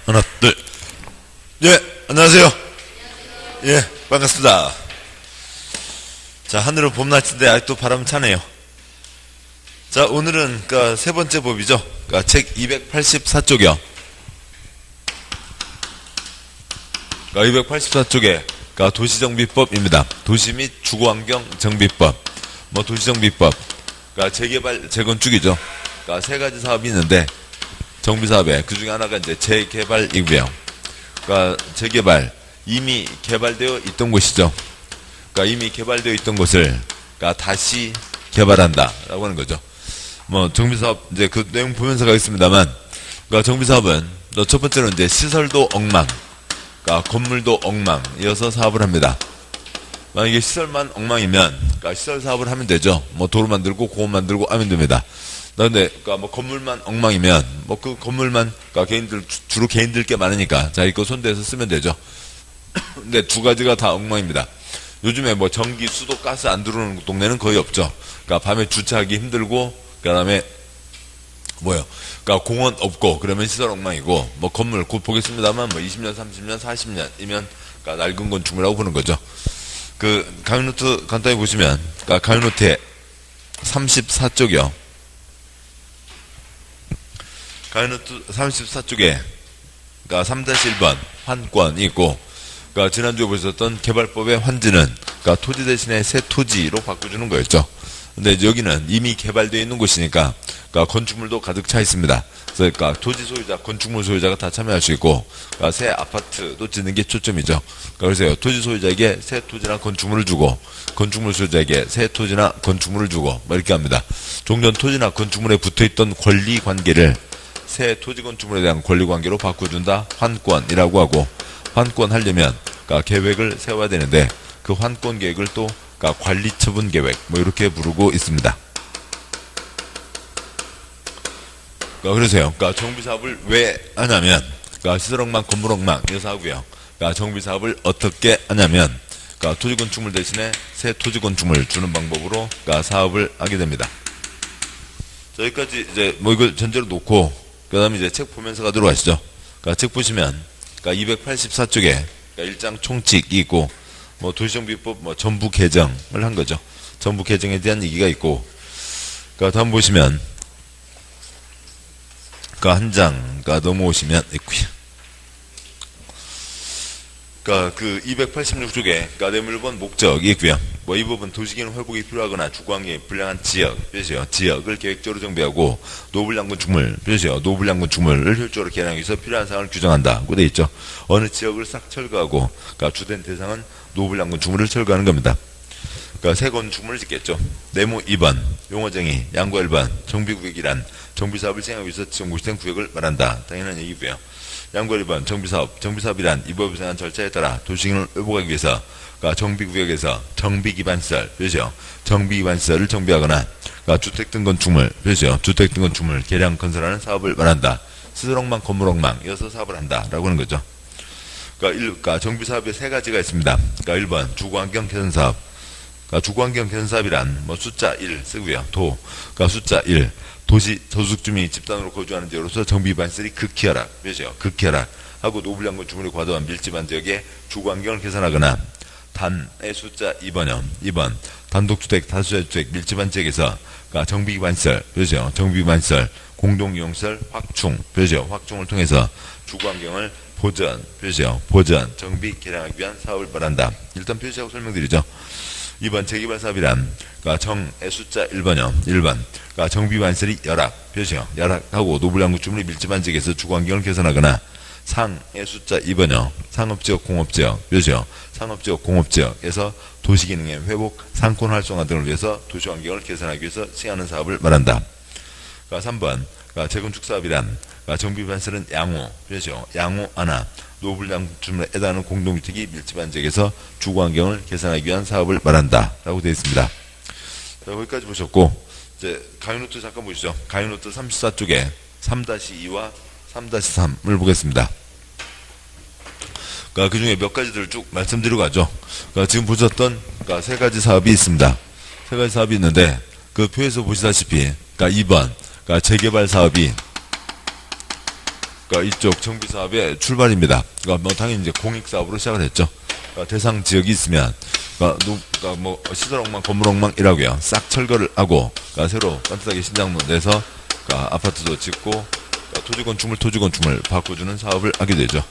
하나, 둘. 예, 안녕하세요. 예, 반갑습니다. 자, 하늘은 봄날인데 아직도 바람 차네요. 자, 오늘은 세 번째 법이죠. 책 284쪽이요. 284쪽에 도시정비법입니다. 도시 및 주거환경 정비법, 도시정비법, 재개발, 재건축이죠. 세 가지 사업이 있는데 정비사업에 그 중에 하나가 이제 재개발이고요. 재개발, 이미 개발되어 있던 곳이죠. 이미 개발되어 있던 곳을 다시 개발한다라고 하는 거죠. 정비사업 이제 그 내용 보면서 가겠습니다만, 정비사업은 첫 번째로 이제 시설도 엉망, 건물도 엉망, 이어서 사업을 합니다. 만약에 시설만 엉망이면 시설 사업을 하면 되죠. 도로 만들고 공원 만들고 하면 됩니다. 근데 건물만 엉망이면 그 건물만 주로 개인들 게 많으니까 자기 거 손대서 쓰면 되죠. 근데 두 가지가 다 엉망입니다. 요즘에 전기, 수도, 가스 안 들어오는 동네는 거의 없죠. 밤에 주차하기 힘들고, 그다음에 공원 없고, 그러면 시설 엉망이고, 건물 곧 보겠습니다만 20년, 30년, 40년이면 낡은 건축물이라고 보는 거죠. 가위노트 간단히 보시면 가위노트에 34쪽이요. 가위노트 34쪽에 3-1번 환권이 있고, 지난주에 보셨던 개발법의 환지는 토지 대신에 새 토지로 바꿔주는 거였죠. 근데 여기는 이미 개발되어 있는 곳이니까 건축물도 가득 차 있습니다. 그래서 토지 소유자, 건축물 소유자가 다 참여할 수 있고, 새 아파트도 짓는 게 초점이죠. 그래서 토지 소유자에게 새 토지나 건축물을 주고, 건축물 소유자에게 새 토지나 건축물을 주고, 이렇게 합니다. 종전 토지나 건축물에 붙어있던 권리 관계를 새 토지 건축물에 대한 권리 관계로 바꿔준다. 환권이라고 하고, 환권 하려면 계획을 세워야 되는데, 그 환권 계획을 또 관리 처분 계획 이렇게 부르고 있습니다. 그러세요. 정비 사업을 왜 하냐면 시설 엉망, 건물 엉망 이어서 하고요. 정비 사업을 어떻게 하냐면 토지 건축물 대신에 새 토지 건축물 주는 방법으로 사업을 하게 됩니다. 여기까지 이제 이걸 전제로 놓고 그다음에 이제 책 보면서 가도록 하시죠. 책 보시면 284쪽에 일장 총칙이 있고, 도시정비법 전부 개정을 한 거죠. 전부 개정에 대한 얘기가 있고, 다음 보시면 한 장 넘어오시면 있고요. 286쪽에 뇌물건 목적이 있고요. 이 부분 도시기능 회복이 필요하거나 주거환경이 불량한 지역, 표시요. 지역을 계획적으로 정비하고 노불량 건축물, 표시요. 노불량 건축물을 효율적으로 개량하기 위해서 필요한 사항을 규정한다고 되어 있죠. 어느 지역을 싹 철거하고, 주된 대상은 노불량 건축물을 철거하는 겁니다. 새 건축물을 짓겠죠. 네모 2번, 용어정의, 양과 1번, 정비구역이란 정비사업을 시행하기 위해서 지정고시된 구역을 말한다. 당연한 얘기고요. 양과 1번, 정비사업이란 이 법에 정한 절차에 따라 도시기능을 회복하기 위해서 정비구역에서 정비기반시설, 표시요. 정비기반시설을 정비하거나 주택 등 건축물, 표시요. 주택 등 건축물 개량 건설하는 사업을 말한다. 시설 엉망, 건물 엉망 이어서 사업을 한다라고 하는 거죠. 정비사업에 세 가지가 있습니다. 1번 주거환경 개선사업. 주거환경 개선사업이란 숫자 1 쓰고요. 숫자 1. 도시 저소득 주민이 집단으로 거주하는 지역으로서 정비 반시설이 극히하락, 표시요. 극히하락 하고 노불량 건축물이 과도한 밀집한 지역의 주거환경을 개선하거나, 단의 숫자 2번이요. 2번 단독주택, 다수자주택 밀집한 지역에서 정비 반시설, 표시요. 정비 반시설, 공동이용시설 확충, 표시요. 확충을 통해서 주거환경을 보전, 표시요. 보전, 정비, 개량하기 위한 사업을 말한다. 일단 표시하고 설명드리죠. 2번 재개발 사업이란 정의 숫자 1번이요. 1번 정비반시설이 열악, 표시요. 열악하고 노불량 건축물이 밀집한 지역에서 주거환경을 개선하거나, 상의 숫자 2번이요. 상업지역, 공업지역, 표시요. 상업지역, 공업지역에서 도시기능의 회복, 상권 활성화 등을 위해서 도시환경을 개선하기 위해서 시행하는 사업을 말한다. 3번 재건축 사업이란 정비반시설은 양호, 표시요. 양호 하나 노불량 건축물에 해당하는 공동주택이 밀집한 지역에서 주거환경을 개선하기 위한 사업을 말한다 라고 되어 있습니다. 자, 여기까지 보셨고, 이제 가위노트 잠깐 보시죠. 가위노트 34쪽에 3-2와 3-3을 보겠습니다. 그 중에 몇 가지들을 쭉 말씀드리고 가죠. 지금 보셨던 세 가지 사업이 있습니다. 세 가지 사업이 있는데, 그 표에서 보시다시피 2번 재개발 사업이 그러니까 이쪽 정비사업의 출발입니다. 그러니까 뭐 당연히 이제 공익사업으로 시작을 했죠. 그러니까 대상 지역이 있으면, 그러니까 뭐 시설 엉망, 건물 엉망이라고요. 싹 철거를 하고, 그러니까 새로 빤듯하게 신장로 내서, 그러니까 아파트도 짓고, 그러니까 토지 건축물 바꿔주는 사업을 하게 되죠.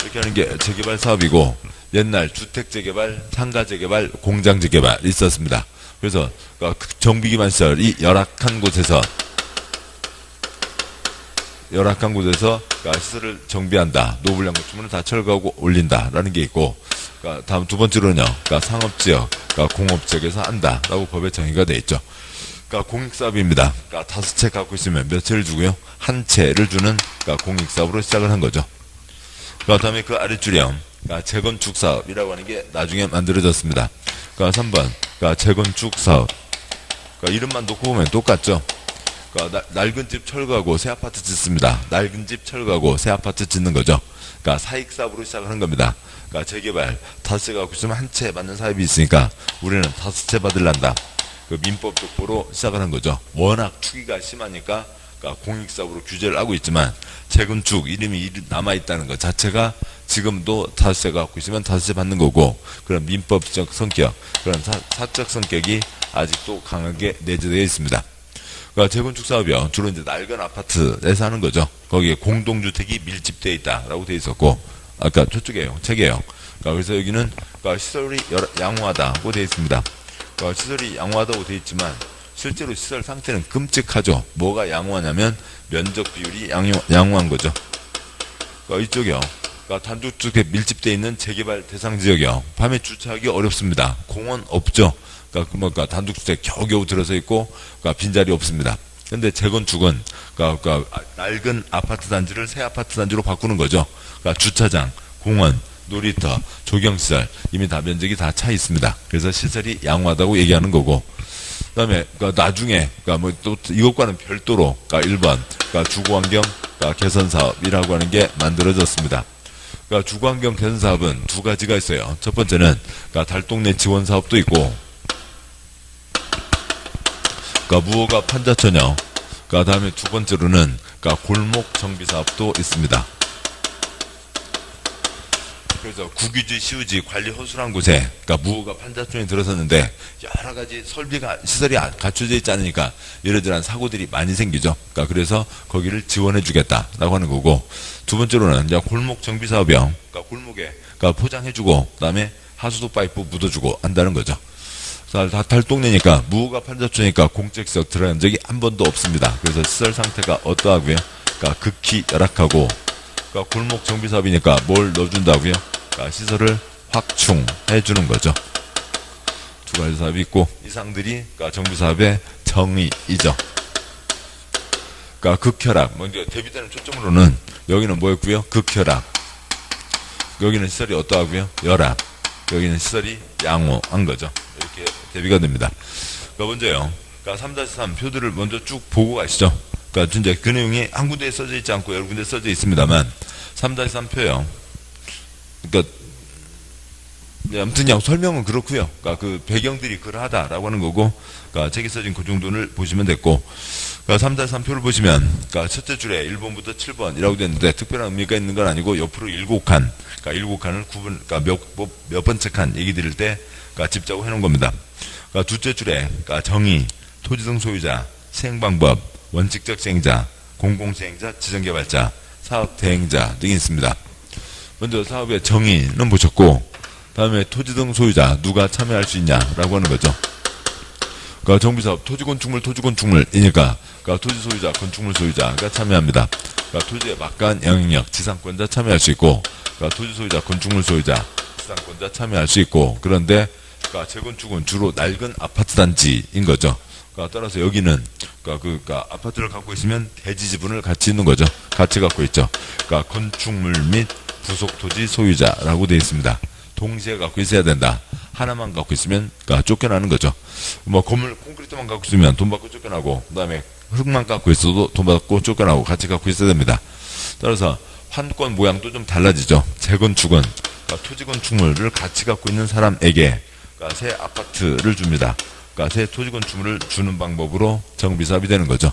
이렇게 하는 게 재개발 사업이고, 옛날 주택 재개발, 상가 재개발, 공장 재개발 있었습니다. 그래서 그러니까 정비기반 시설이 열악한 곳에서 그러니까 시설을 정비한다. 노블량 건축물은 다 철거하고 올린다라는 게 있고, 그러니까 다음 두 번째로는요, 그러니까 상업지역, 그러니까 공업지역에서 한다라고 법에 정의가 돼 있죠. 그러니까 공익사업입니다. 그러니까 5채 갖고 있으면 몇 채를 주고요, 한 채를 주는 그러니까 공익사업으로 시작을 한 거죠. 그다음에 그 아랫줄이요, 그러니까 재건축 사업이라고 하는 게 나중에 만들어졌습니다. 그러니까 3번, 그러니까 재건축 사업. 그러니까 이름만 놓고 보면 똑같죠. 그러니까 낡은 집 철거하고 새 아파트 짓습니다. 낡은 집 철거하고 새 아파트 짓는 거죠. 그러니까 사익 사업으로 시작을 한 겁니다. 그러니까 재개발 5채 갖고 있으면 한 채 받는 사업이 있으니까 우리는 5채 받을란다. 그 민법적 보로 시작을 한 거죠. 워낙 투기가 심하니까 그러니까 공익사업으로 규제를 하고 있지만 재건축 이름이 남아있다는 것 자체가 지금도 5채 갖고 있으면 5채 받는 거고, 그런 민법적 성격, 그런 사적 성격이 아직도 강하게 내재되어 있습니다. 그러니까 재건축 사업이요, 주로 이제 낡은 아파트에서 하는 거죠. 거기에 공동주택이 밀집되어 있다라고 되어 있었고, 아까 저쪽에요, 책이에요. 그러니까 그래서 여기는 그러니까 시설이 양호하다고 되어 있습니다. 그러니까 시설이 양호하다고 되어 있지만 실제로 시설 상태는 끔찍하죠. 뭐가 양호하냐면 면적 비율이 양호한 거죠. 그러니까 이쪽이요, 그러니까 단독주택 밀집되어 있는 재개발 대상 지역이요, 밤에 주차하기 어렵습니다. 공원 없죠. 그러니까 단독주택 겨우겨우 들어서 있고, 그러니까 빈자리 없습니다. 근데 재건축은 그러니까 낡은 아파트 단지를 새 아파트 단지로 바꾸는 거죠. 그러니까 주차장, 공원, 놀이터, 조경시설 이미 다 면적이 다 차 있습니다. 그래서 시설이 양호하다고 얘기하는 거고, 그다음에 그러니까 나중에 그러니까 뭐 또 이것과는 별도로 그러니까 1번 그러니까 주거환경 그러니까 개선 사업이라고 하는 게 만들어졌습니다. 그러니까 주거환경 개선 사업은 두 가지가 있어요. 첫 번째는 그러니까 달동네 지원 사업도 있고, 그러니까 무허가 판자촌형, 그러니까 다음에 두 번째로는 그러니까 골목 정비 사업도 있습니다. 그래서 국유지, 시유지, 관리 허술한 곳에 그러니까 무허가 판자촌이 들어섰는데 여러 가지 설비가 시설이 갖춰져 있지 않으니까 이러저러한 사고들이 많이 생기죠. 그러니까 그래서 거기를 지원해주겠다라고 하는 거고, 두 번째로는 이제 골목 정비 사업이요. 그러니까 골목에 그러니까 포장해주고 그다음에 하수도 파이프 묻어주고 한다는 거죠. 다 달동네니까 무허가 판자촌이니까 공적시설 들어간 적이 한 번도 없습니다. 그래서 시설 상태가 어떠하고요? 그러니까 극히 열악하고, 그러니까 골목 정비 사업이니까 뭘 넣어준다고요? 그러니까 시설을 확충해 주는 거죠. 두 가지 사업이 있고, 이상들이 그러니까 정비 사업의 정의이죠. 그러니까 극혈악, 먼저 대비되는 초점으로는 여기는 뭐였고요? 극혈악. 여기는 시설이 어떠하고요? 열악. 여기는 시설이 양호한 거죠. 이렇게 대비가 됩니다. 그러니까 먼저요, 그러니까 3-3 표들을 먼저 쭉 보고 가시죠. 그러니까 진짜 그 내용이 한 군데에 써져 있지 않고 여러 군데에 써져 있습니다만 3-3 표요. 그러니까 네, 아무튼 그냥 설명은 그렇고요. 그러니까 그 배경들이 그러하다라고 하는 거고, 그러니까 책에 써진 그 정도를 보시면 됐고, 그러니까 3-3 표를 보시면 그러니까 첫째 줄에 1번부터 7번이라고 되는데 특별한 의미가 있는 건 아니고 옆으로 7칸, 그러니까 7칸을 구분, 그러니까 몇 번째 칸 얘기 드릴 때 그러니까 집자고 해놓은 겁니다. 그러니까 둘째 줄에 그러니까 정의, 토지 등 소유자, 시행방법, 원칙적 시행자, 공공시행자, 지정개발자, 사업 대행자 등이 있습니다. 먼저 사업의 정의는 보셨고, 다음에 토지 등 소유자 누가 참여할 수 있냐라고 하는 거죠. 그러니까 정비사업 토지건축물이니까 그러니까 토지 소유자, 건축물 소유자가 참여합니다. 그러니까 토지의 막간 영향력, 지상권자 참여할 수 있고, 그러니까 토지 소유자, 건축물 소유자, 지상권자 참여할 수 있고, 그런데 그러니까 재건축은 주로 낡은 아파트 단지인 거죠. 그러니까 따라서 여기는 그러니까 아파트를 갖고 있으면 대지 지분을 같이 있는 거죠. 같이 갖고 있죠. 그러니까 건축물 및 부속 토지 소유자라고 되어 있습니다. 동시에 갖고 있어야 된다. 하나만 갖고 있으면 그러니까 쫓겨나는 거죠. 뭐 건물 콘크리트만 갖고 있으면 돈 받고 쫓겨나고, 그다음에 흙만 갖고 있어도 돈 받고 쫓겨나고 같이 갖고 있어야 됩니다. 따라서 환권 모양도 좀 달라지죠. 재건축은 그러니까 토지 건축물을 같이 갖고 있는 사람에게 그러니까 새 아파트를 줍니다. 그러니까 새 토지 건축물을 주는 방법으로 정비사업이 되는 거죠.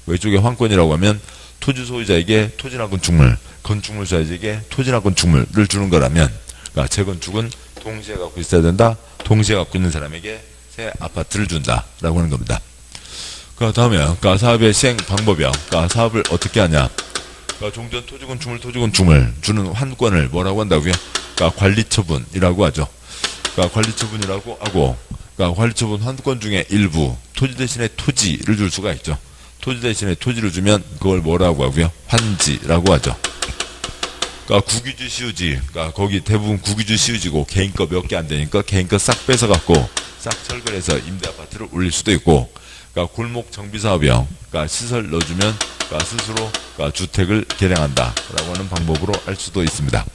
왼쪽에 환권이라고 하면 토지 소유자에게 토지나 건축물, 건축물 소유자에게 토지나 건축물을 주는 거라면, 그러니까 재건축은 동시에 갖고 있어야 된다. 동시에 갖고 있는 사람에게 새 아파트를 준다라고 하는 겁니다. 그 다음에 그러니까 사업의 시행 방법이요. 그러니까 사업을 어떻게 하냐. 그러니까 종전 토지건축물 주는 환권을 뭐라고 한다고요? 그러니까 관리처분이라고 하죠. 그러니까 관리처분이라고 하고, 그러니까 관리처분 환권 중에 일부 토지 대신에 토지를 줄 수가 있죠. 토지 대신에 토지를 주면 그걸 뭐라고 하고요? 환지라고 하죠. 그러니까 국유지, 시유지, 그러니까 거기 대부분 국유지, 시유지고 개인 거 몇 개 안 되니까 개인 거 싹 뺏어 갖고 싹 철거해서 임대 아파트를 올릴 수도 있고, 그러니까 골목 정비 사업이요. 그러니까 시설 넣어주면 그러니까 스스로 그러니까 주택을 개량한다라고 하는 방법으로 할 수도 있습니다.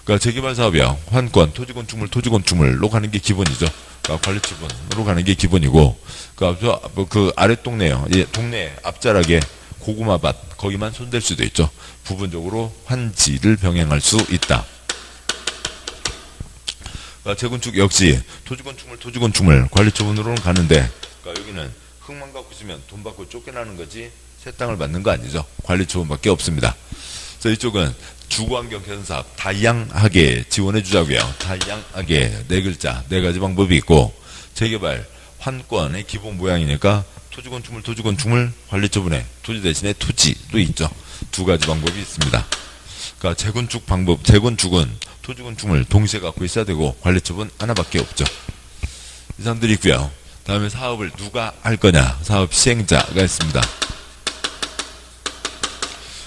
그러니까 재개발 사업이요. 환권, 토지건축물로 가는 게 기본이죠. 그러니까 관리처분으로 가는 게 기본이고, 그러니까 그 아랫 동네요. 예, 동네 앞자락에 고구마밭 거기만 손댈 수도 있죠. 부분적으로 환지를 병행할 수 있다. 그러니까 재건축 역시 토지건축물 관리처분으로는 가는데, 그러니까 여기는 흙만 갖고 있으면 돈 받고 쫓겨나는 거지 새 땅을 받는 거 아니죠. 관리처분밖에 없습니다. 그래서 이쪽은 주거환경 개선사업 다양하게 지원해 주자고요. 다양하게 네 글자, 네 가지 방법이 있고, 재개발 환권의 기본 모양이니까 토지건축물 관리처분에 토지 대신에 토지도 있죠. 두 가지 방법이 있습니다. 그러니까 재건축 방법, 재건축은 토지건축물 동시에 갖고 있어야 되고 관리처분 하나밖에 없죠. 이 사람들이 있고요. 다음에 사업을 누가 할 거냐, 사업 시행자가 있습니다.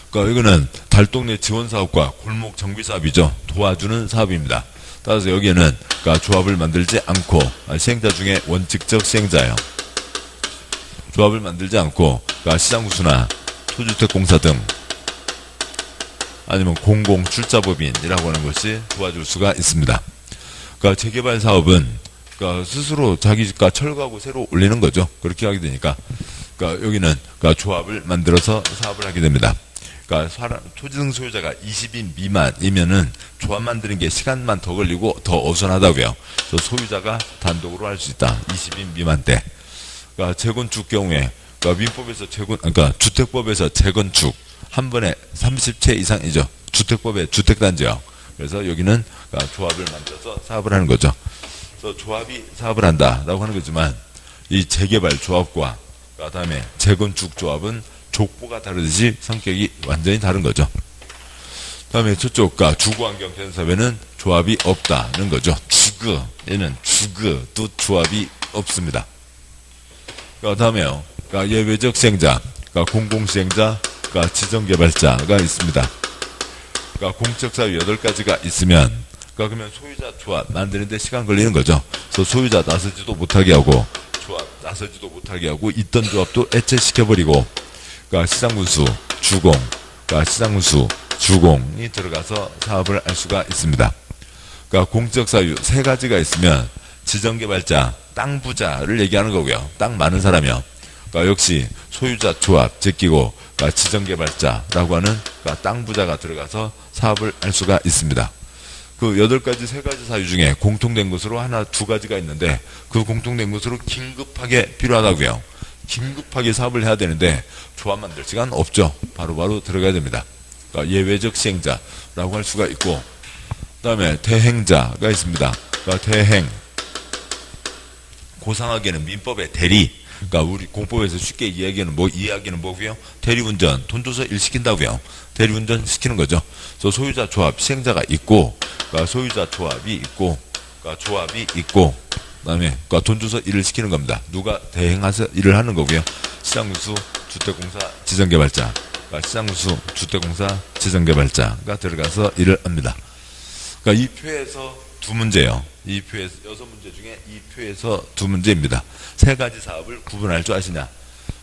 그러니까 이거는 달동네 지원사업과 골목 정비사업이죠. 도와주는 사업입니다. 따라서 여기에는 그러니까 조합을 만들지 않고, 시행자 중에 원칙적 시행자예요. 조합을 만들지 않고 그러니까 시장구수나 토지주택공사 등 아니면 공공출자법인이라고 하는 것이 도와줄 수가 있습니다. 그러니까 재개발 사업은 그러니까 스스로 자기 집과 철거하고 새로 올리는 거죠. 그렇게 하게 되니까, 그러니까 여기는 그러니까 조합을 만들어서 사업을 하게 됩니다. 그러니까 토지등 소유자가 20인 미만이면은 조합 만드는 게 시간만 더 걸리고 더 어수선하다고요. 그래서 소유자가 단독으로 할 수 있다. 20인 미만 때. 그러니까 재건축 경우에 그러니까 민법에서 그러니까 주택법에서 재건축 한 번에 30채 이상이죠. 주택법의 주택단지요. 그래서 여기는 그러니까 조합을 만들어서 사업을 하는 거죠. 그래서 조합이 사업을 한다라고 하는 거지만, 이 재개발 조합과 그다음에 재건축 조합은 족보가 다르듯이 성격이 완전히 다른 거죠. 다음에 저쪽과 주거환경 개선사업에는 조합이 없다는 거죠. 얘는 도 조합이 없습니다. 다음에요. 그러니까 예외적 시행자, 그러니까 공공시행자, 그러니까 지정개발자가 있습니다. 그러니까 공적사유 8가지가 있으면, 그러니까 그러면 소유자 조합 만드는데 시간 걸리는 거죠. 그래서 소유자 나서지도 못하게 하고, 조합 나서지도 못하게 하고, 있던 조합도 해체시켜버리고, 그러니까 시장군수, 주공, 그러니까 시장군수, 주공이 들어가서 사업을 할 수가 있습니다. 그러니까 공적사유 3가지가 있으면 지정개발자, 땅 부자를 얘기하는 거고요. 땅 많은 사람이요. 그러니까 역시 소유자 조합 제끼고, 그러니까 지정개발자라고 하는 그러니까 땅 부자가 들어가서 사업을 할 수가 있습니다. 그 8가지, 3가지 사유 중에 공통된 것으로 하나, 2가지가 있는데, 그 공통된 것으로 긴급하게 필요하다고요. 긴급하게 사업을 해야 되는데 조합 만들 시간 없죠. 바로바로 들어가야 됩니다. 그러니까 예외적 시행자라고 할 수가 있고, 그 다음에 대행자가 있습니다. 그러니까 대행, 고상하게는 민법의 대리, 그러니까 우리 공법에서 쉽게 이야기하는 뭐고요? 대리운전, 돈 줘서 일 시킨다고요. 대리운전 시키는 거죠. 그래서 소유자 조합, 시행자가 있고, 그러니까 소유자 조합이 있고, 그러니까 조합이 있고, 그다음에 그러니까 돈 줘서 일을 시키는 겁니다. 누가 대행해서 일을 하는 거고요. 시장군수, 주택공사, 지정개발자, 그러니까 시장군수, 주택공사, 지정개발자가 들어가서 일을 합니다. 그러니까 이 표에서 2문제예요. 이 표에서 6문제 중에 이 표에서 2문제입니다. 3가지 사업을 구분할 줄 아시냐?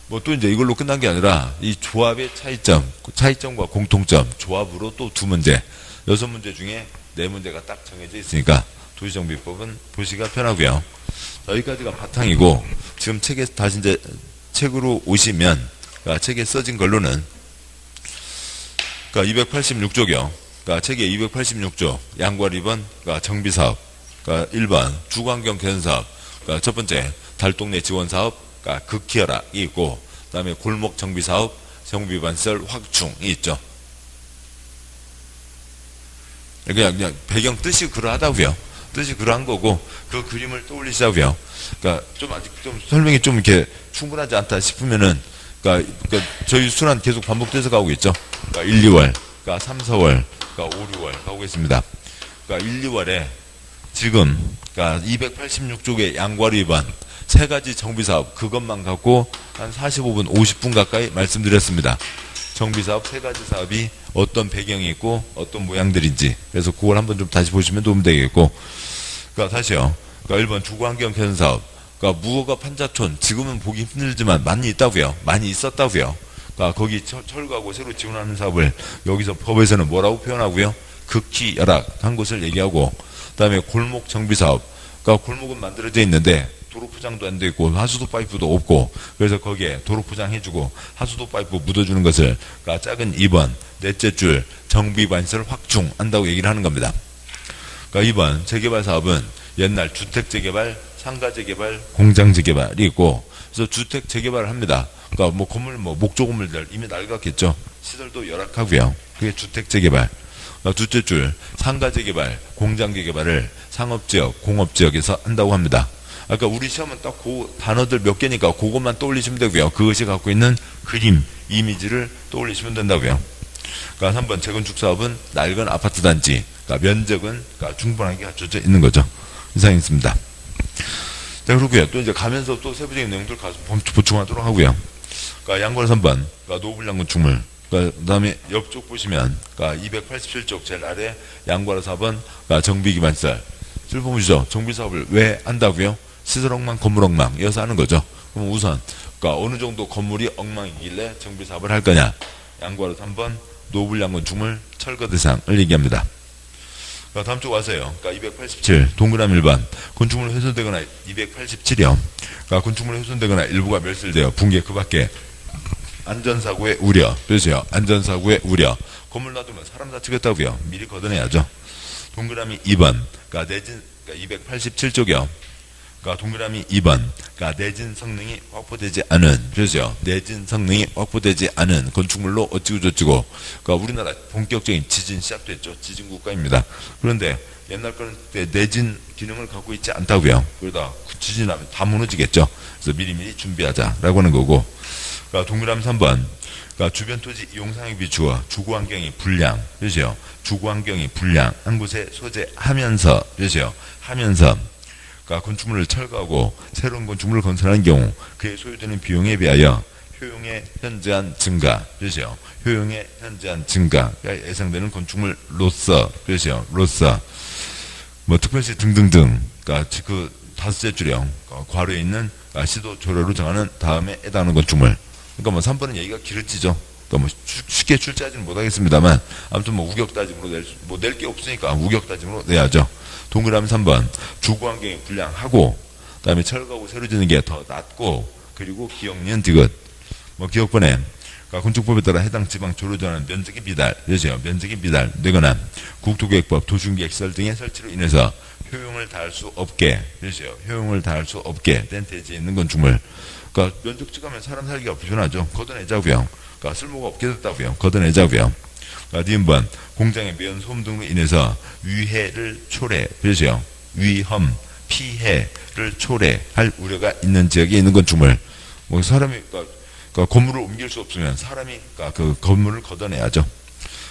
뭐 또 이제 이걸로 끝난 게 아니라 이 조합의 차이점과 공통점, 조합으로 또 2문제, 6문제 중에 4문제가 딱 정해져 있으니까 도시정비법은 보시기가 편하고요. 여기까지가 바탕이고, 지금 책에 다시 이제 책으로 오시면, 그러니까 책에 써진 걸로는, 그러니까 286조요. 그러니까 책에 286조, 양과 2번, 그러니까 정비사업, 그러니까 1번 주거환경 개선사업, 그러니까 첫 번째 달동네 지원사업, 그러니까 극히어락이 있고, 그다음에 골목 정비 사업, 정비 반설 확충이 있죠. 그냥 배경 뜻이 그러하다고요. 뜻이 그러한 거고 그 그림을 떠올리시자고요. 그러니까 좀 아직 좀 설명이 좀 이렇게 충분하지 않다 싶으면은 그러니까 저희 순환 계속 반복돼서 가고 있죠. 그러니까 1, 2월, 그러니까 3, 4월, 그러니까 5, 6월 가고 있습니다. 그러니까 1, 2월에 지금 그러니까 286쪽의 양과로 위반 세 가지 정비 사업 그것만 갖고 한 45분, 50분 가까이 말씀드렸습니다. 정비 사업 세 가지 사업이 어떤 배경이 있고 어떤 모양들인지 그래서 그걸 한번 좀 다시 보시면 도움 되겠고 그러니까 다시요. 그러니까 1번 주거환경 개선 사업 그러니까 무허가 판자촌 지금은 보기 힘들지만 많이 있다고요. 많이 있었다고요. 그러니까 거기 철거하고 새로 지원하는 사업을 여기서 법에서는 뭐라고 표현하고요. 극히 열악한 것을 얘기하고 그다음에 골목 정비 사업 그러니까 골목은 만들어져 있는데 도로 포장도 안 돼 있고 하수도 파이프도 없고 그래서 거기에 도로 포장해주고 하수도 파이프 묻어주는 것을 그러니까 작은 2번 넷째 줄 정비 반설 확충한다고 얘기를 하는 겁니다. 그러니까 2번 재개발 사업은 옛날 주택 재개발, 상가 재개발, 공장 재개발이 있고 그래서 주택 재개발을 합니다. 그러니까 뭐 건물 목조 건물들 이미 낡았겠죠. 시설도 열악하고요. 그게 주택 재개발. 그러니까 둘째 줄 상가 재개발, 공장 재개발을 상업지역, 공업지역에서 한다고 합니다. 아까 우리 시험은 딱 그 단어들 몇 개니까 그것만 떠올리시면 되고요. 그것이 갖고 있는 그림, 이미지를 떠올리시면 된다고요. 그러니까 3번 재건축 사업은 낡은 아파트 단지, 그러니까 면적은 그러니까 충분하게 갖춰져 있는 거죠. 이상했습니다. 자, 그렇고요. 또 이제 가면서 또 세부적인 내용들 가서 보충하도록 하고요. 그러니까 양권 3번, 그러니까 노블양 건축물. 그다음에 옆쪽 보시면, 그러니까 287쪽 제일 아래 양과로 4번, 그러니까 정비기반설. 줄 보시죠. 정비사업을 왜 한다고요? 시설 엉망, 건물 엉망. 이어서 하는 거죠. 그럼 우선, 그러니까 어느 정도 건물이 엉망이길래 정비사업을 할 거냐? 양과로 3번, 노블양 건축물 철거 대상을 얘기합니다. 그러니까 다음 쪽 와서요. 그러니까 287, 동그라미 1번. 건축물 훼손되거나 287이요. 그러니까 건축물 훼손되거나 일부가 멸실되어 붕괴 그 밖에 안전사고의 우려. 그렇죠. 안전사고의 우려. 건물 놔두면 사람 다치겠다고요. 미리 걷어내야죠. 동그라미 2번. 그러니까 내진, 그러니까 287쪽이요. 그러니까 동그라미 2번. 그러니까 내진 성능이 확보되지 않은, 그렇죠. 내진 성능이 확보되지 않은 건축물로 어찌고저찌고. 그러니까 우리나라 본격적인 지진 시작됐죠. 지진 국가입니다. 그런데 옛날 거는 내진 기능을 갖고 있지 않다고요. 그러다 지진하면 다 무너지겠죠. 그래서 미리미리 준비하자라고 하는 거고. 그러니까 동그라미 3번. 그러니까 주변 토지 이용상에 비추어 주거환경이 불량, 그렇죠? 주거환경이 불량한 곳에 소재하면서, 그렇죠? 하면서, 그러니까 건축물을 철거하고 새로운 건축물을 건설하는 경우 그에 소요되는 비용에 비하여 효용의 현저한 증가, 그렇죠? 효용의 현저한 증가가 예상되는 건축물로서, 그렇죠? 로서, 뭐 특별시 등등등, 그러니까 그 다섯째 줄형 괄호에 있는 시도 조례로 정하는 다음에 해당하는 건축물. 그러니까 뭐 3번은 얘기가 길어지죠. 또 뭐 쉽게 출제하지는 못하겠습니다만 아무튼 뭐 우격 따짐으로 낼 게 없으니까 우격 따짐으로 내야죠. 동그라미 3번 주거환경이 불량하고 그다음에 철거하고 새로 짓는 게 더 낫고 그리고 기억 니은 디귿 뭐 기억번에 그러니까 건축법에 따라 해당 지방 조례 정하는 면적이 비달, 그렇죠? 면적이 비달되거나 국토계획법 도중계획 시설 등의 설치로 인해서 효용을 다할 수 없게, 그렇죠? 효용을 다할 수 없게 된 대지에 있는 건축물. 그러니까 면적 찍으면 사람 살기가 불편하죠. 걷어내자고요. 그러니까 쓸모가 없게 됐다고요. 걷어내자고요. 그러니까 니은번 공장의 매연 소음 등으로 인해서 위해를 초래, 그렇죠? 위험, 피해를 초래할 우려가 있는 지역에 있는 건축물. 뭐 사람이 그러니까 건물을 옮길 수 없으면 사람이 그러니까 그 건물을 걷어내야죠.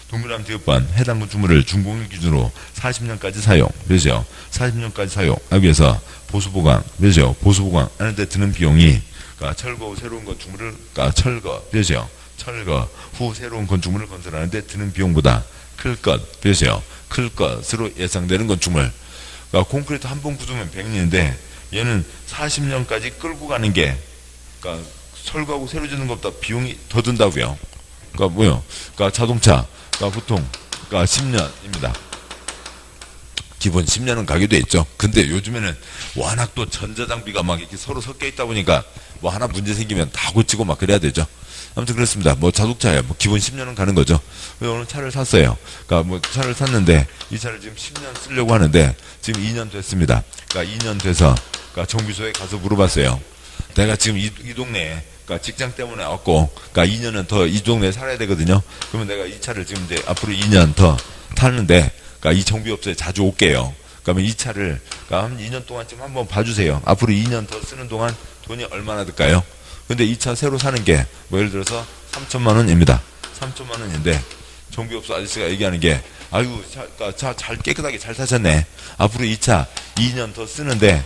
동그라미 디귿번 해당 건축물을 준공일 기준으로 40년까지 사용, 그렇죠? 40년까지 사용하기 위해서 보수보강, 그렇죠? 보수보강 하는데 드는 비용이 그러니까 철거 후 새로운 건축물을 그러니까 철거, 그렇죠? 철거 후 새로운 건축물을 건설하는데 드는 비용보다 클 것, 그렇죠? 클 것으로 예상되는 건축물. 그러니까 콘크리트 한 번 굳으면 100년인데 얘는 40년까지 끌고 가는 게 그러니까 철거하고 새로 짓는 것보다 비용이 더 든다고요. 그러니까 뭐요? 그러니까 자동차, 그러니까 보통 그러니까 10년입니다. 기본 10년은 가기도 했죠. 근데 요즘에는 워낙 또 전자장비가 막 이렇게 서로 섞여 있다 보니까 뭐 하나 문제 생기면 다 고치고 막 그래야 되죠. 아무튼 그렇습니다. 뭐 자동차에 뭐 기본 10년은 가는 거죠. 오늘 차를 샀어요. 그러니까 뭐 차를 샀는데 이 차를 지금 10년 쓰려고 하는데 지금 2년 됐습니다. 그러니까 2년 돼서 그러니까 정비소에 가서 물어봤어요. 내가 지금 이 동네에 그러니까 직장 때문에 왔고, 그러니까 2년은 더 이 동네에 살아야 되거든요. 그러면 내가 이 차를 지금 이제 앞으로 2년 더 타는데, 그러니까 이 정비업소에 자주 올게요. 그러면 이 차를, 그러니까 한 2년 동안쯤 한번 봐주세요. 앞으로 2년 더 쓰는 동안 돈이 얼마나 들까요? 근데 이 차 새로 사는 게, 뭐 예를 들어서 3천만 원입니다. 3천만 원인데, 정비업소 아저씨가 얘기하는 게, 아유, 차 잘 깨끗하게 잘 사셨네. 앞으로 이 차 2년 더 쓰는데,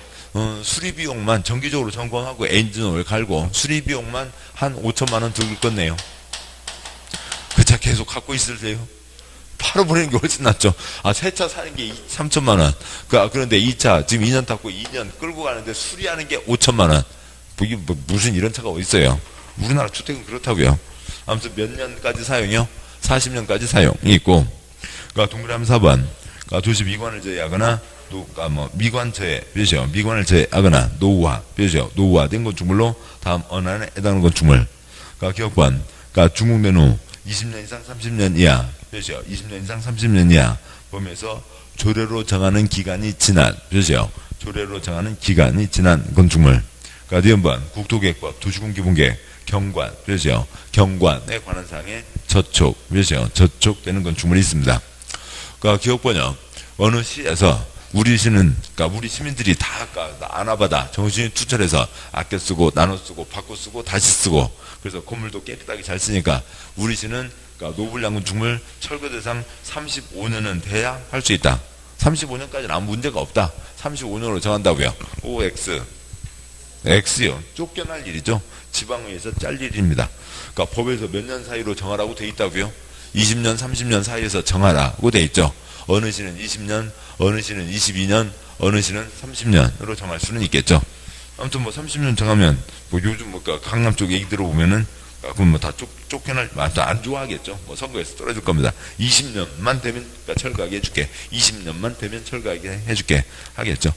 수리비용만 정기적으로 점검하고 엔진오일 갈고 수리비용만 한 5천만 원 들을 건네요. 그 차 계속 갖고 있으세요? 팔아버리는 게 훨씬 낫죠. 새 차 사는 게 3천만 원. 그런데 이 차 지금 2년 탔고 2년 끌고 가는데 수리하는 게 5천만 원. 이게 무슨 이런 차가 어디 있어요? 우리나라 주택은 그렇다고요. 아무튼 몇 년까지 사용이요? 40년까지 사용이 있고, 그러니까 동그라미 4번. 그러니까 도시 미관을 제외하거나 미관 제외, 뼈죠. 미관을 제외하거나 노후화, 뼈죠. 노후화된 건축물로 다음 어느 안에 해당하는 건축물. 그러니까 기억번. 그러니까 중국 내노 20년 이상 30년 이하, 뼈죠. 20년 이상 30년 이하 범위에서 조례로 정하는 기간이 지난, 뼈죠. 조례로 정하는 기간이 지난 건축물. 그러니까 뒤번번 국토계획법, 도시군기본계획, 경관, 뼈죠. 경관에 관한 사항에 저촉, 뼈죠. 저촉되는 건축물이 있습니다. 그러니까 기억번요. 어느 시에서 우리 시는, 그러니까 우리 시민들이 다 아나바다 정신이 투철해서 아껴 쓰고 나눠 쓰고 바꿔 쓰고 다시 쓰고, 그래서 건물도 깨끗하게 잘 쓰니까 우리 시는 그러니까 노블량 건축물 철거 대상 35년은 돼야 할 수 있다. 35년까지는 아무 문제가 없다. 35년으로 정한다고요. OX. X요. 쫓겨날 일이죠. 지방의회에서 짤 일입니다. 그러니까 법에서 몇 년 사이로 정하라고 돼 있다고요. 20년, 30년 사이에서 정하라고 돼 있죠. 어느 시는 20년, 어느 시는 22년, 어느 시는 30년으로 정할 수는 있겠죠. 아무튼 뭐 30년 정하면 뭐 요즘 뭐 강남 쪽 얘기 들어보면은 그럼 뭐 다 쫓겨날, 안 좋아하겠죠. 뭐 선거에서 떨어질 겁니다. 20년만 되면 그러니까 철거하게 해줄게. 20년만 되면 철거하게 해줄게 하겠죠.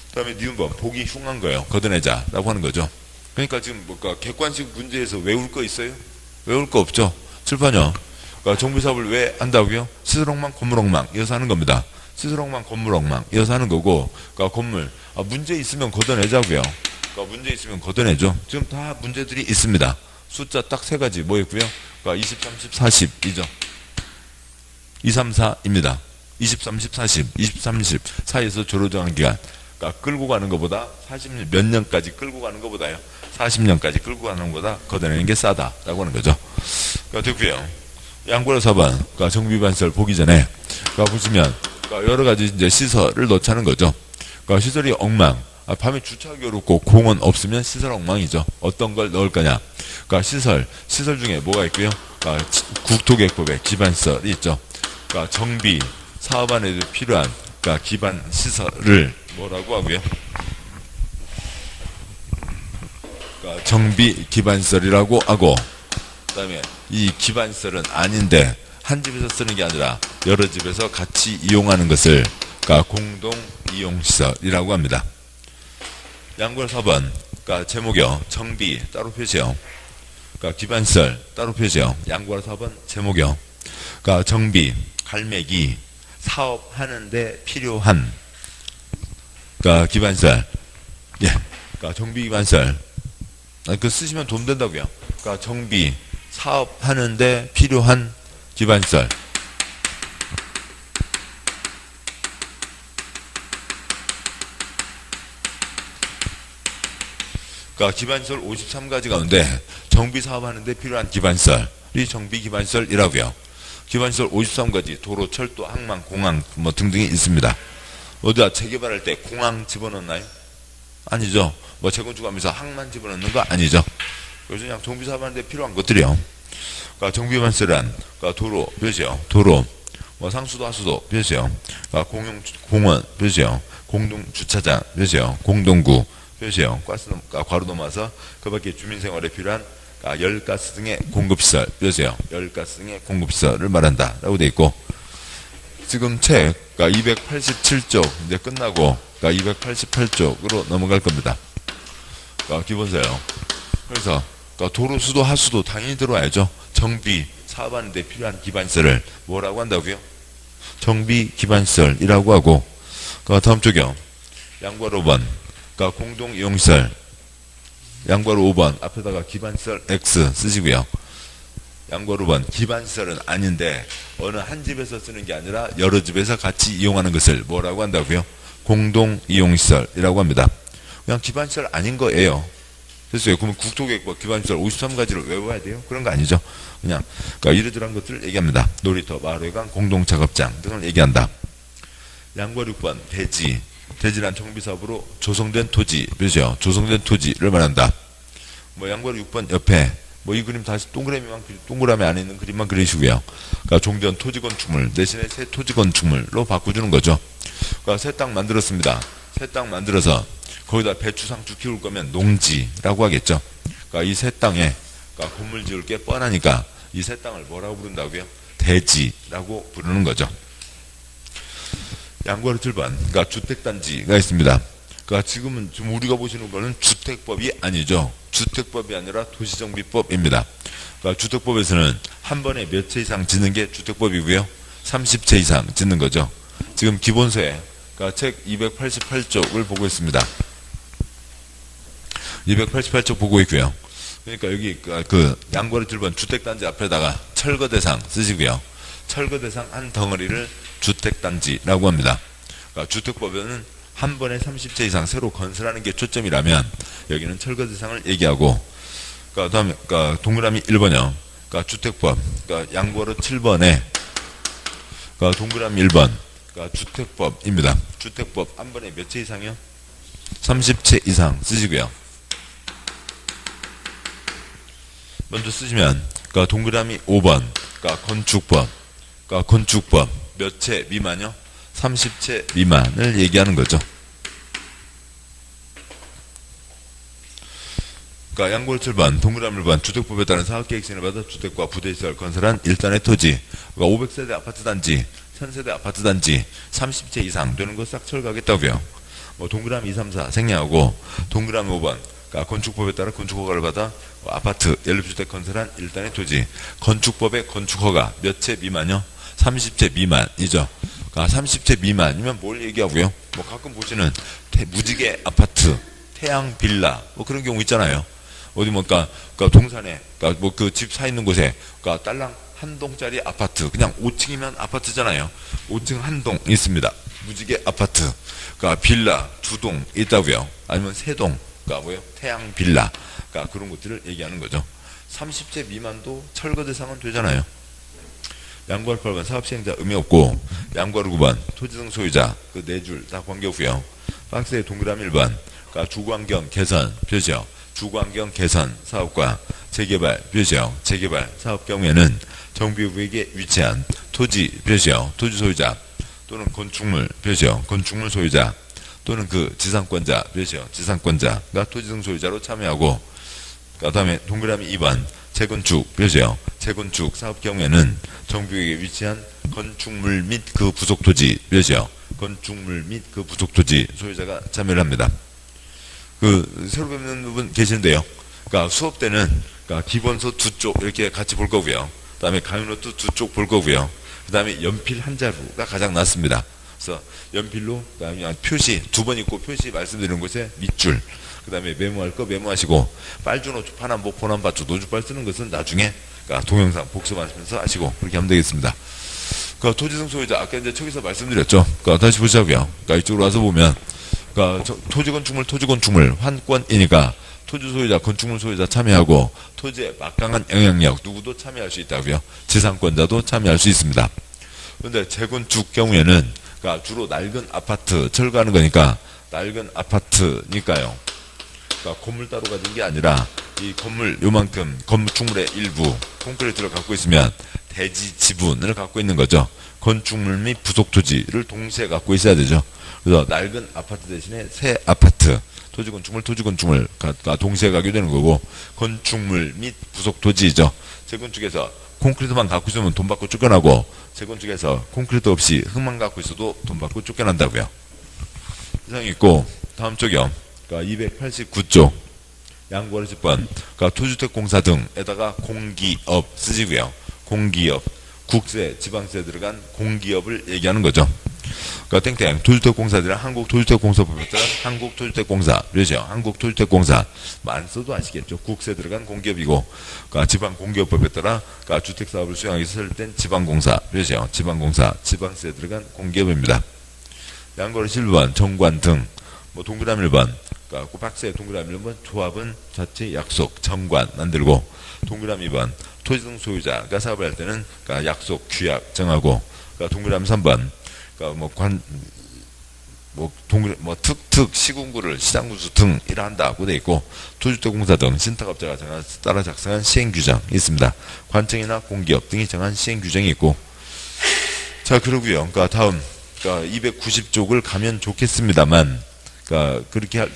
그다음에 니은번 보기 흉한 거예요. 걷어내자라고 하는 거죠. 그러니까 지금 뭔가 객관식 문제에서 외울 거 있어요? 외울 거 없죠. 칠판요. 그러니까 정비사업을 왜 한다고요? 시설엉망, 건물엉망 이어서 하는 겁니다. 시설엉망, 건물엉망 이어서 하는 거고, 그러니까 건물 문제 있으면 걷어내자고요. 그러니까 문제 있으면 걷어내죠. 지금 다 문제들이 있습니다. 숫자 딱 세 가지 뭐였고요? 그러니까 20, 30, 40이죠. 2, 3, 4입니다. 20, 30, 40, 20, 30 사이에서 조로정한 기간. 그러니까 끌고 가는 것보다 40년 몇 년까지 끌고 가는 것보다요. 40년까지 끌고 가는 것보다 걷어내는 게 싸다라고 하는 거죠. 그러니까 됐고요. 양보로 4번. 그러니까 정비반설 보기 전에 그러니까 보시면 그러니까 여러 가지 이제 시설을 넣자는 거죠. 그러니까 시설이 엉망. 밤에 주차하기 어렵고 공원 없으면 시설 엉망이죠. 어떤 걸 넣을 거냐. 그러니까 시설 중에 뭐가 있고요. 그러니까 국토계획법에 기반시설이 있죠. 그러니까 정비 사업안에도 필요한 그러니까 기반 시설을 뭐라고 하고요. 그러니까 정비 기반시설이라고 하고, 그다음에 이 기반시설은 아닌데 한 집에서 쓰는 게 아니라 여러 집에서 같이 이용하는 것을 그러니까 공동 이용시설이라고 합니다. 양권 4번. 그러니까 제목이요. 정비 따로 표시요. 그러니까 기반시설 따로 표시요. 양권 4번 제목이요. 그러니까 정비, 갈매기, 사업하는데 필요한 그러니까 기반시설. 예. 그러니까 정비 기반시설. 그 쓰시면 돈 된다고요. 그러니까 정비, 사업하는데 필요한 기반시설. 그러니까 기반시설 53가지 가운데 정비 사업하는데 필요한 기반시설이 정비 기반시설이라고요. 기반시설 53가지 도로, 철도, 항만, 공항 뭐 등등이 있습니다. 어디다 재개발할 때 공항 집어넣나요? 아니죠. 뭐 재건축하면서 항만 집어넣는 거 아니죠. 그래서 그냥 정비 사업하는데 필요한 것들이요. 그러니까 정비 기반시설은 그러니까 도로, 표시요. 도로, 뭐 상수도, 하수도, 표시요. 그러니까 공원, 표시요. 공동 주차장, 표시요. 공동구, 표시요. 괄호 넘어서 그 밖에 주민생활에 필요한 열가스 등의 공급시설, 표시요. 열가스 등의 공급시설을 말한다 라고 돼 있고, 지금 책 287쪽 이제 끝나고 288쪽으로 넘어갈 겁니다. 기본서요. 그래서 도로, 수도, 하수도 당연히 들어와야죠. 정비 사업하는데 필요한 기반시설을 뭐라고 한다고요? 정비 기반시설이라고 하고, 다음 쪽이요. 양과 5번. 공동 이용시설. 양괄호 5번 앞에다가 기반시설 X 쓰시고요. 양괄호 5번 기반시설은 아닌데 어느 한 집에서 쓰는 게 아니라 여러 집에서 같이 이용하는 것을 뭐라고 한다고요? 공동이용시설이라고 합니다. 그냥 기반시설 아닌 거예요. 됐어요. 그러면 국토계획법 기반시설 53가지를 외워야 돼요? 그런 거 아니죠. 그냥 그러니까 이러저러한 것들을 얘기합니다. 놀이터, 마을회관, 공동작업장 등을 얘기한다. 양괄호 6번 대지. 대지란 정비사업으로 조성된 토지, 그죠? 조성된 토지를 말한다. 뭐 양괄호 6번 옆에 뭐 이 그림 다시 동그라미 안에 있는 그림만 그리시고요. 그러니까 종전 토지 건축물 대신에 새 토지 건축물로 바꿔주는 거죠. 그러니까 새 땅 만들었습니다. 새 땅 만들어서 거기다 배추 상추 키울 거면 농지라고 하겠죠. 그러니까 이 새 땅에 그러니까 건물 지을 게 뻔하니까 이 새 땅을 뭐라고 부른다고요? 대지라고 부르는 거죠. 양괄호 7번 그러니까 주택단지가 있습니다. 그러니까 지금 우리가 보시는 거는 주택법이 아니죠. 주택법이 아니라 도시정비법입니다. 그러니까 주택법에서는 한 번에 몇 채 이상 짓는 게 주택법이고요. 30채 이상 짓는 거죠. 지금 기본서에 그러니까 책 288쪽을 보고 있습니다. 288쪽 보고 있고요. 그러니까 여기 그 양괄호 7번 주택단지 앞에다가 철거대상 쓰시고요. 철거대상 한 덩어리를 주택단지라고 합니다. 그러니까 주택법에는 한 번에 30채 이상 새로 건설하는 게 초점이라면 여기는 철거대상을 얘기하고 그러니까 다음에 그러니까 동그라미 1번이요. 그러니까 주택법 그러니까 양괄호 7번에 그러니까 동그라미 1번 그러니까 주택법입니다. 주택법 한 번에 몇 채 이상이요? 30채 이상 쓰시고요. 먼저 쓰시면 그러니까 동그라미 5번 그러니까 건축법 그러니까 건축법 몇 채 미만요? 30채 미만을 얘기하는 거죠. 그러니까 양괄호 7번 동그라미 1번 주택법에 따른 사업계획 시행을 받아 주택과 부대시설 건설한 일단의 토지 그러니까 500세대 아파트 단지 1000세대 아파트 단지 30채 이상 되는 거 싹 철거하겠다고요. 뭐 동그라미 2, 3, 4 생략하고 동그라미 5번 그러니까 건축법에 따라 건축허가를 받아 아파트 연립주택 건설한 일단의 토지 건축법의 건축허가 몇 채 미만요? 30채 미만이죠. 그러니까 30채 미만이면 뭘 얘기하고요? 뭐 가끔 보시는 무지개 아파트, 태양 빌라 뭐 그런 경우 있잖아요. 어디 그러니까 동산에 그러니까 뭐 그 집 사 있는 곳에 그러니까 딸랑 한 동짜리 아파트 그냥 5층이면 아파트잖아요. 5층 한 동 있습니다. 무지개 아파트. 그러니까 빌라 2동 있다고요. 아니면 3동. 그러니까 뭐요? 태양 빌라. 그러니까 그런 것들을 얘기하는 거죠. 30채 미만도 철거 대상은 되잖아요. 양괄호 8번 사업시행자 의미 없고 양괄호 9번 토지등 소유자 그 4줄 다 관계없고요. 박스에 동그라미 1번 그러니까 주거환경 개선 표시요. 주거환경 개선 사업과 재개발 표시요. 재개발 사업 경우에는 정비구역에 위치한 토지 표시요. 토지 소유자 또는 건축물 표시요. 건축물 소유자 또는 그 지상권자 표시요. 지상권자가 토지등 소유자로 참여하고 그 다음에 동그라미 2번 재건축 표시요. 재건축 사업 경우에는 정비구역에 위치한 건축물 및 그 부속토지 표시요. 건축물 및 그 부속토지 소유자가 참여를 합니다. 그 새로 뵙는 분 계시는데요. 그러니까 수업 때는 그러니까 기본서 2쪽 이렇게 같이 볼 거고요. 그 다음에 강의노트 2쪽 볼 거고요. 그 다음에 연필 한 자루가 가장 낫습니다. 그래서 연필로 그다음에 표시 2번 있고 표시 말씀드리는 곳에 밑줄 그 다음에 메모할 거 메모하시고 빨주 노주 파남 목 포남 밭주 노주빨 쓰는 것은 나중에 그러니까 동영상 복습하시면서 하시고 그렇게 하면 되겠습니다. 그 토지등 소유자 아까 이제 저기서 말씀드렸죠. 그러니까 다시 보자고요. 그러니까 이쪽으로 와서 보면 그러니까 토지건축물 환권이니까 토지 소유자 건축물 소유자 참여하고 토지에 막강한 영향력 누구도 참여할 수 있다고요. 지상권자도 참여할 수 있습니다. 그런데 재건축 경우에는 그러니까 주로 낡은 아파트 철거하는 거니까 낡은 아파트니까요. 그러니까 건물 따로 가진 게 아니라 이 건물 요만큼 건축물의 일부 콘크리트를 갖고 있으면 대지 지분을 갖고 있는 거죠. 건축물 및 부속토지를 동시에 갖고 있어야 되죠. 그래서 낡은 아파트 대신에 새 아파트 토지건축물가 동시에 가게 되는 거고 건축물 및 부속토지죠. 재건축에서 콘크리트만 갖고 있으면 돈 받고 쫓겨나고 재건축에서 콘크리트 없이 흙만 갖고 있어도 돈 받고 쫓겨난다고요. 이상 있고 다음 쪽이요. 그러니까 289쪽 양괄호 10번 그러니까 토주택공사 등에다가 공기업 쓰시고요. 공기업 국세 지방세 들어간 공기업을 얘기하는 거죠. 그러니까 땡땡 토주택공사들은 한국토주택공사법에 따라 한국토주택공사 그렇죠. 한국토주택공사 안 써도 아시겠죠. 국세 들어간 공기업이고 그러니까 지방공기업법에 따라 그러니까 주택사업을 수행하기 위해서 설립된 지방공사 그렇죠. 지방공사 지방세 들어간 공기업입니다. 양거래 실무반 정관 등 뭐 동그라미 1번 그러니까 박스에 동그라미 1번 조합은 자체 약속 정관 만들고 동그라미 2번 토지 등 소유자가 사업을 할 때는 그러니까 약속 규약 정하고 그러니까 동그라미 3번 그러니까 특특 시군구를 시장구수 등 일한다고 돼 있고 토주택공사 등 신탁업자가 따라 작성한 시행규정이 있습니다. 관청이나 공기업 등이 정한 시행규정이 있고 자 그러고요. 그러니까 다음 그러니까 290쪽을 가면 좋겠습니다만 그러니까 그렇게 할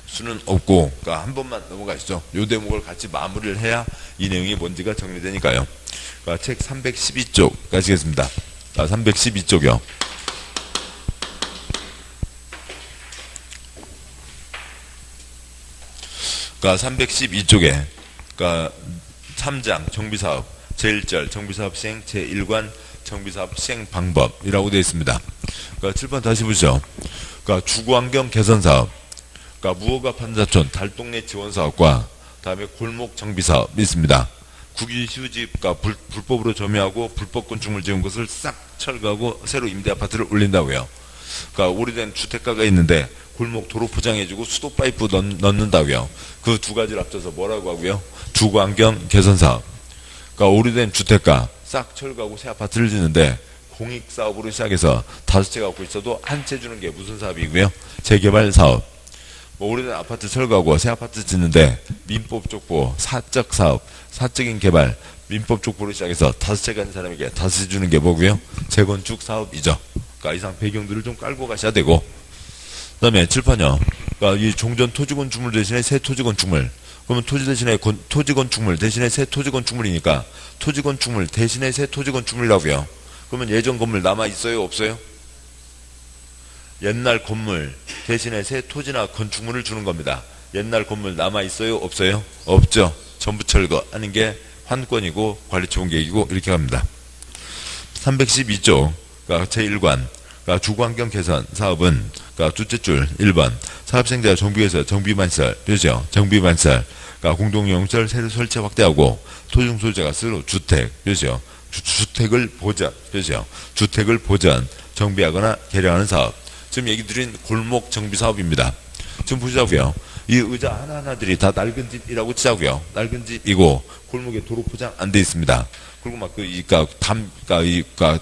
수는 없고 그러니까 한 번만 넘어가시죠. 요 대목을 같이 마무리를 해야 이 내용이 뭔지가 정리되니까요. 그러니까 책 312쪽 가시겠습니다. 312쪽이요. 그러니까 312쪽에 그러니까 3장 정비사업 제1절 정비사업 시행 제1관 정비사업 시행 방법이라고 되어 있습니다. 그러니까 7번 다시 보시죠. 그러니까 주거환경 개선사업 그러니까 무허가 판자촌 달동네 지원사업과 다음에 골목 정비사업이 있습니다. 국유 휴집 그러니까 불법으로 점유하고 불법 건축물 지은 것을 싹 철거하고 새로 임대 아파트를 올린다고요. 그러니까 오래된 주택가가 있는데 골목 도로 포장해주고 수도 파이프 넣는다고요. 그 두 가지를 합쳐서 뭐라고 하고요? 주거환경 개선사업. 그러니까 오래된 주택가 싹 철거하고 새 아파트를 짓는데 공익사업으로 시작해서 5채 갖고 있어도 한 채 주는 게 무슨 사업이고요? 재개발 사업. 뭐 오래된 아파트 철거하고 새 아파트 짓는데 민법 족보, 사적 사업, 사적인 개발, 민법 족보로 시작해서 5채 가진 사람에게 5채 주는 게 뭐고요? 재건축 사업이죠. 그러니까 이상 배경들을 좀 깔고 가셔야 되고 그 다음에 7번요. 그러니까 이 종전 토지건축물 대신에 새 토지건축물. 그러면 토지 대신에 토지건축물 대신에 새 토지건축물이니까 토지건축물 대신에 새 토지건축물이라고요. 그러면 예전 건물 남아있어요? 없어요? 옛날 건물 대신에 새 토지나 건축물을 주는 겁니다. 옛날 건물 남아있어요? 없어요? 없죠. 전부 철거하는 게 환권이고 관리처분계획이고 이렇게 갑니다. 312조 그러니까 제1관 그러니까 주거환경 개선 사업은 그러니까 둘째 줄 1번 사업생자 정비에서 정비만시설 그렇죠. 정비만시설 그러니까 공동용시설 새로 설치 확대하고 토지 소유자가 스스로 주택 그렇죠. 주택을 보전 그렇죠. 주택을 보전 정비하거나 개량하는 사업. 지금 얘기 드린 골목 정비 사업입니다. 지금 보시자고요. 이 의자 하나하나들이 다 낡은 집이라고 치자고요. 낡은 집이고 골목에 도로 포장 안 돼 있습니다. 그리고 막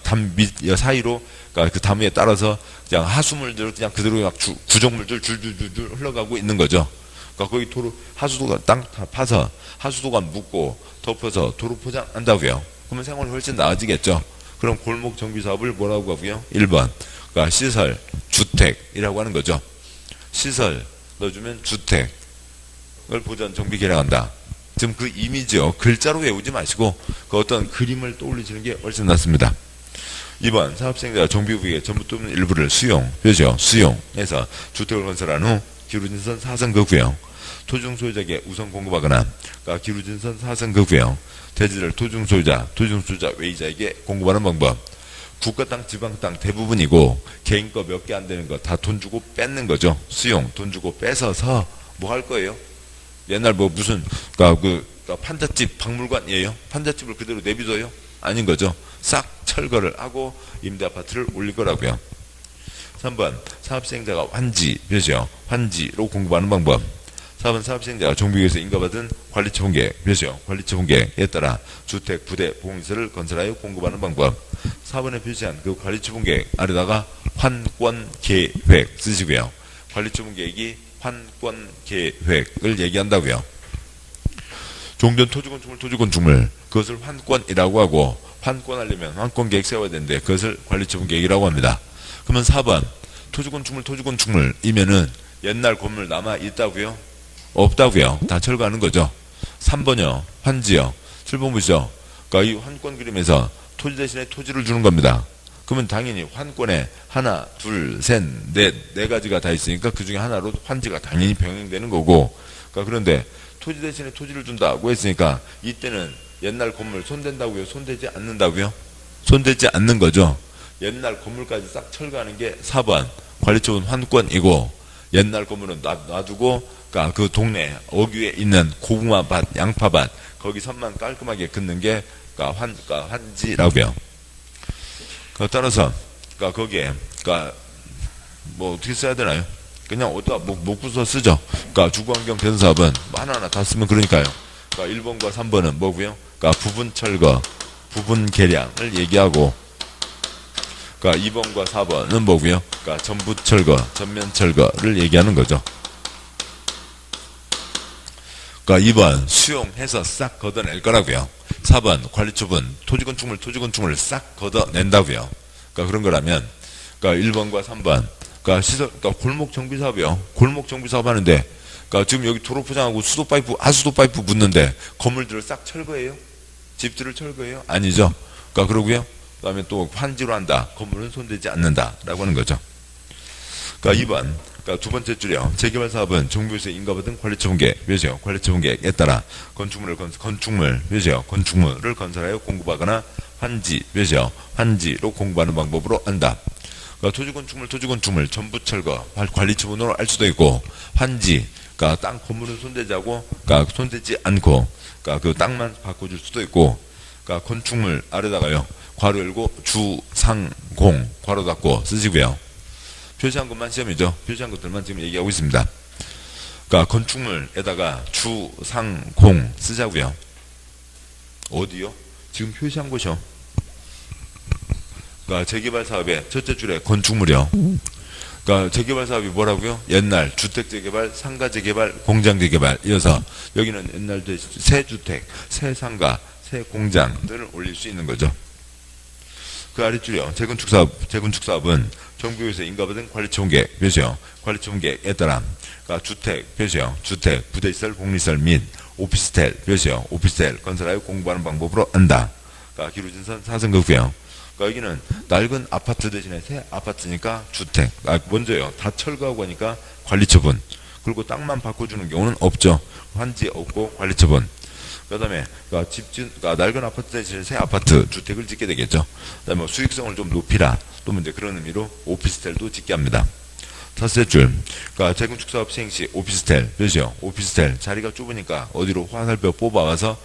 담 밑 사이로 그 담 위에 따라서 그냥 하수물들 그냥 그대로 막 구정물들 줄줄줄줄 흘러가고 있는 거죠. 그러니까 거기 도로 하수도가 땅 다 파서 하수도가 묻고 덮어서 도로 포장 한다고요. 그러면 생활이 훨씬 나아지겠죠. 그럼 골목 정비 사업을 뭐라고 하고요? 1번 그러니까 시설, 주택이라고 하는 거죠. 시설 넣어주면 주택을 보전 정비 개량한다. 지금 그 이미지요. 글자로 외우지 마시고 그 어떤 그림을 떠올리시는 게 훨씬 낫습니다. 2번 사업생자 정비부의 전부 또는 일부를 수용, 그렇죠? 수용해서 주택을 건설한 후 기울어진선 4선 구역 토지중 소유자에게 우선 공급하거나 그러니까 기울어진선 4선 구역 대지를 토지중 소유자 외의자에게 공급하는 방법. 국가 땅, 지방 땅 대부분이고 개인 거 몇 개 안 되는 거 다 돈 주고 뺏는 거죠. 수용, 돈 주고 뺏어서 뭐 할 거예요? 옛날 뭐 무슨 그러니까 판잣집 박물관이에요? 판잣집을 그대로 내비둬요? 아닌 거죠. 싹 철거를 하고 임대 아파트를 올릴 거라고요. 3번 사업시행자가 환지, 그렇죠? 환지로 공급하는 방법. 4번 사업시행자가 정비구에서 인가받은 관리처분계획, 그렇죠? 관리처분계획에 따라 주택, 부대, 보험시설을 건설하여 공급하는 방법. 4번에 표시한 그 관리처분계획 아래다가 환권계획 쓰시고요. 관리처분계획이 환권계획을 얘기한다고요. 종전 토지건축물 그것을 환권이라고 하고 환권하려면 환권계획 세워야 되는데 그것을 관리처분계획이라고 합니다. 그러면 4번 토지건축물이면은 옛날 건물 남아 있다고요? 없다고요. 다 철거하는 거죠. 3번이요. 환지요. 7번 보시죠. 그러니까 이 환권 그림에서 토지 대신에 토지를 주는 겁니다. 그러면 당연히 환권에 하나, 둘, 셋, 넷, 네 가지가 다 있으니까 그 중에 하나로 환지가 당연히 병행되는 거고. 그러니까 그런데 토지 대신에 토지를 준다고 했으니까 이때는 옛날 건물 손댄다고요? 손대지 않는다고요? 손대지 않는 거죠. 옛날 건물까지 싹 철거하는 게 4번 관리처분 환권이고, 옛날 건물은 놔두고 그러니까 그 동네 어귀에 있는 고구마밭, 양파밭 거기 선만 깔끔하게 긋는 게 그러니까 환지라고요. 따라서 그러니까 거기에 그러니까 뭐 어떻게 써야 되나요? 그냥 어디다 못 부숴 쓰죠. 그러니까 주거환경 개선사업은 뭐 하나하나 다 쓰면 그러니까요. 그러니까 1번과 3번은 뭐고요? 그러니까 부분 철거, 부분 개량을 얘기하고, 그러니까 2번과 4번은 뭐고요? 그러니까 전부 철거, 전면 철거를 얘기하는 거죠. 그러니까 2번 수용해서 싹 걷어낼 거라고요. 4번 관리처분, 토지건축물 싹 걷어낸다고요. 그러니까 그런 거라면, 그러니까 1번과 3번, 그러니까 시설, 그러니까 골목 정비 사업이요. 골목 정비 사업 하는데, 그러니까 지금 여기 도로 포장하고 수도 파이프, 하수도 파이프 묻는데 건물들을 싹 철거해요? 집들을 철거해요? 아니죠. 그러니까 그러고요. 그다음에 또 환지로 한다. 건물은 손대지 않는다라고 하는 거죠. 그러니까 2번. 그러니까 두 번째 줄이요. 재개발 사업은 정부에서 인가받은 관리처분계획, 외지역 관리처분계획에 따라 건축물을 건설하여 공급하거나 환지, 외지역 환지로 공급하는 방법으로 한다. 그러니까 토지건축물 전부 철거, 관리처분으로 할 수도 있고, 환지, 그러니까 땅 건물은 그러니까 손대지 않고, 그러니까 그 땅만 바꿔줄 수도 있고, 그러니까 건축물 아래다가요, 괄호 열고 주상공 괄호 닫고 쓰시고요. 표시한 것만 시험이죠. 표시한 것들만 지금 얘기하고 있습니다. 그러니까 건축물에다가 주상공 쓰자고요. 어디요? 지금 표시한 곳이요. 그러니까 재개발 사업의 첫째 줄에 건축물이요. 그러니까 재개발 사업이 뭐라고요? 옛날 주택 재개발, 상가 재개발, 공장 재개발. 이어서 여기는 옛날 새 주택, 새 상가, 새 공장들을 올릴 수 있는 거죠. 그 아랫줄이요. 재건축 사업은 정부에서 인가받은 관리처분계획, 표시요. 관리처분계획에 따라 그러니까 주택, 표시요. 주택, 부대시설, 복리시설 및 오피스텔, 표시요. 오피스텔 건설하여 공부하는 방법으로 한다. 그러니까 기울어진 선 4선거고요. 그러니까 여기는 낡은 아파트 대신에 새 아파트니까 주택. 먼저요. 다 철거하고 하니까 관리처분. 그리고 땅만 바꿔주는 경우는 없죠. 환지 없고 관리처분. 그 다음에 그러니까 낡은 아파트 대신에 새 아파트, 주택을 짓게 되겠죠. 그 다음에 수익성을 좀 높이라. 또 이제 그런 의미로 오피스텔도 짓게 합니다. 첫째 줄. 그러니까 재건축 사업 시행 시 오피스텔, 그렇죠? 오피스텔 자리가 좁으니까 어디로 화살표 뽑아와서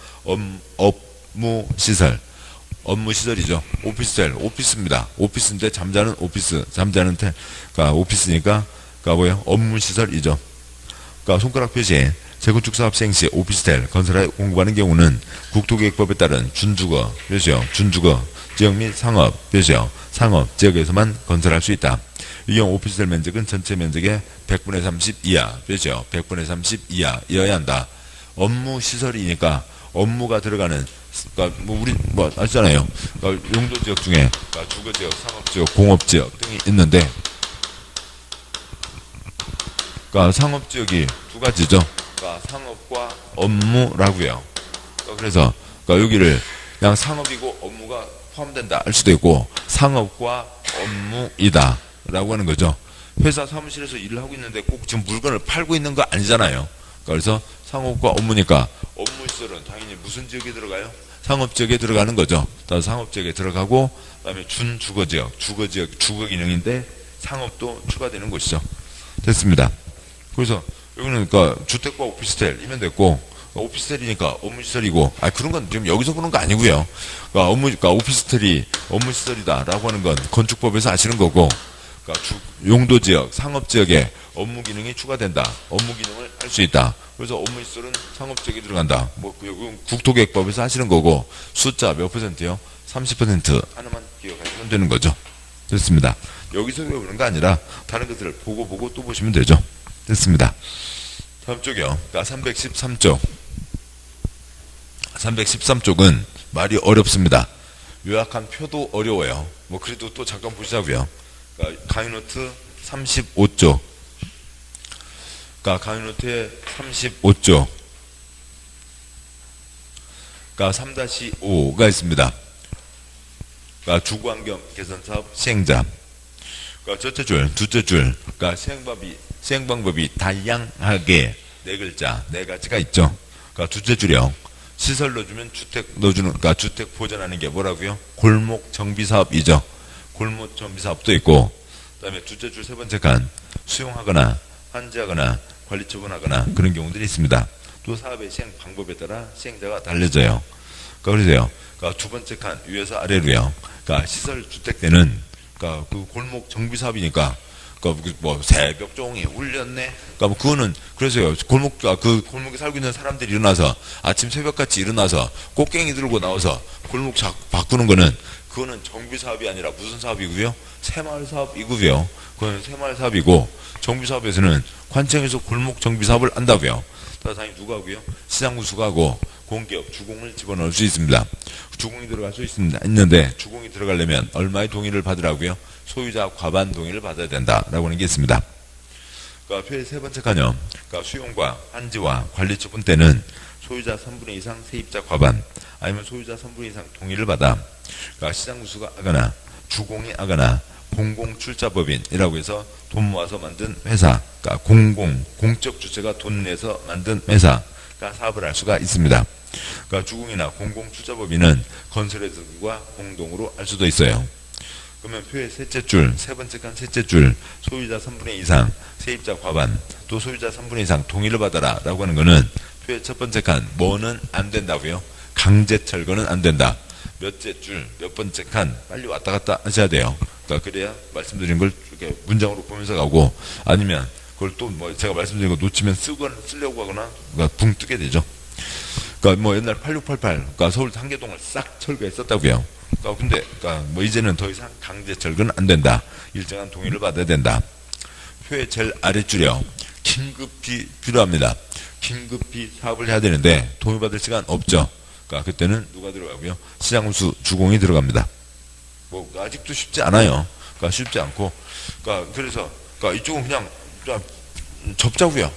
업무시설. 업무시설이죠. 오피스텔, 오피스입니다. 오피스인데 잠자는 오피스, 그러니까 오피스니까, 그러니까 뭐예요? 업무시설이죠. 그러니까 손가락 표시, 재건축 사업 시행 시 오피스텔 건설에 공급하는 경우는 국토계획법에 따른 준주거, 표시요. 준주거 지역 및 상업, 표시요. 상업 지역에서만 건설할 수 있다. 이 경우 오피스텔 면적은 전체 면적의 100분의 30 이하, 표시요. 100분의 30 이하여야 한다. 업무시설이니까 업무가 들어가는, 그러니까 우리 아시잖아요. 그러니까 용도 지역 중에 그러니까 주거 지역, 상업 지역, 공업 지역 등이 있는데, 그러니까 상업 지역이 두 가지죠. 그러니까 상업과 업무라고요. 그래서 그러니까 여기를 그냥 상업이고 업무가 포함된다 할 수도 있고, 상업과 업무이다라고 하는 거죠. 회사 사무실에서 일을 하고 있는데 꼭 지금 물건을 팔고 있는 거 아니잖아요. 그래서 상업과 업무니까 업무시설은 당연히 무슨 지역에 들어가요? 상업지역에 들어가는 거죠. 상업지역에 들어가고, 그다음에 준주거지역, 주거 기능인데 상업도 추가되는 곳이죠. 됐습니다. 그래서 여기는 그러니까 주택과 오피스텔이면 됐고, 오피스텔이니까 업무시설이고, 그런 건 지금 여기서 보는 거 아니고요. 그러니까 오피스텔이 업무시설이다라고 하는 건 건축법에서 아시는 거고, 그러니까 용도지역, 상업지역에 업무 기능이 추가된다. 업무 기능을 할 수 있다. 그래서 업무시설은 상업지역에 들어간다. 국토계획법에서 하시는 거고, 숫자 몇 %요? 30% 하나만 기억하시면 되는 거죠. 됐습니다. 여기서 배우는 거 아니라 다른 것들을 보고 또 보시면 되죠. 됐습니다. 다음 쪽이요. 그러니까 313쪽. 313쪽은 말이 어렵습니다. 요약한 표도 어려워요. 그래도 또 잠깐 보시자고요. 그러니까 강의노트 35쪽. 그러니까 강의노트에 35쪽. 그러니까 3-5가 있습니다. 그러니까 주거환경 개선사업 시행자. 그러니까 첫째 줄, 둘째 줄. 그러니까 시행 방법이 다양하게 네 글자, 네 가지가 있죠. 그러니까 둘째 줄이요. 시설 넣어주면 주택 넣어주는, 그러니까 주택 보전하는 게 뭐라고요? 골목 정비 사업이죠. 골목 정비 사업도 있고, 그다음에 둘째 줄 세 번째 칸 수용하거나 환지하거나 관리 처분하거나 그런 경우들이 있습니다. 또 사업의 시행 방법에 따라 시행자가 달라져요. 그러세요. 그러니까 두 번째 칸 위에서 아래로요. 그러니까 시설 주택 때는 그러니까 그 골목 정비 사업이니까 그러니까 뭐 새벽 종이 울렸네. 그러니까 뭐 그거는 그래서요. 그 골목에 살고 있는 사람들이 일어나서 아침 새벽같이 일어나서 꽃갱이 들고 나와서 골목 바꾸는 거는 그거는 정비 사업이 아니라 무슨 사업이고요? 새마을 사업이고요. 그건 새마을 사업이고 정비 사업에서는 관청에서 골목 정비 사업을 한다고요. 당연히 누가 하고요? 시장구수가 하고 공기업 주공을 집어넣을 수 있습니다. 주공이 들어갈 수 있는데 주공이 들어가려면 얼마의 동의를 받으라고요? 소유자 과반 동의를 받아야 된다라고 하는 게 있습니다. 그러니까 표의 세 번째 칸요. 그러니까 수용과 환지와 관리 처분 때는 소유자 3분의 2 이상 세입자 과반 아니면 소유자 3분의 2 이상 동의를 받아 그러니까 시장구수가 하거나 주공이 하거나 공공출자법인이라고 해서 돈 모아서 만든 회사, 그러니까 공적 주체가 돈 내서 만든 회사가 사업을 할 수가 있습니다. 그러니까 주공이나 공공출자법인은 건설회사들과 공동으로 할 수도 있어요. 그러면 표의 셋째 줄, 세 번째 칸 셋째 줄, 소유자 3분의 2 이상, 세입자 과반, 또 소유자 3분의 2 이상 동의를 받아라 라고 하는 거는 표의 첫 번째 칸, 뭐는 안 된다고요? 강제 철거는 안 된다. 몇째 줄, 몇 번째 칸, 빨리 왔다 갔다 하셔야 돼요. 그러니까 그래야 말씀드린 걸 이렇게 문장으로 보면서 가고, 아니면 그걸 또 뭐 제가 말씀드린 거 놓치면 쓰려고 하거나, 그러니까 붕 뜨게 되죠. 그러니까 뭐 옛날 8688, 그러니까 서울 상계동을 싹 철거했었다고요. 그러니까 뭐 이제는 더 이상 강제 철거는 안 된다. 일정한 동의를 받아야 된다. 표의 제일 아랫줄이요. 긴급히 필요합니다. 긴급히 사업을 해야 되는데 동의받을 시간 없죠. 그러니까 그때는 누가 들어가고요? 시장구수 주공이 들어갑니다. 뭐 아직도 쉽지 않아요. 그러니까 쉽지 않고, 그래서 이쪽은 그냥 접자고요.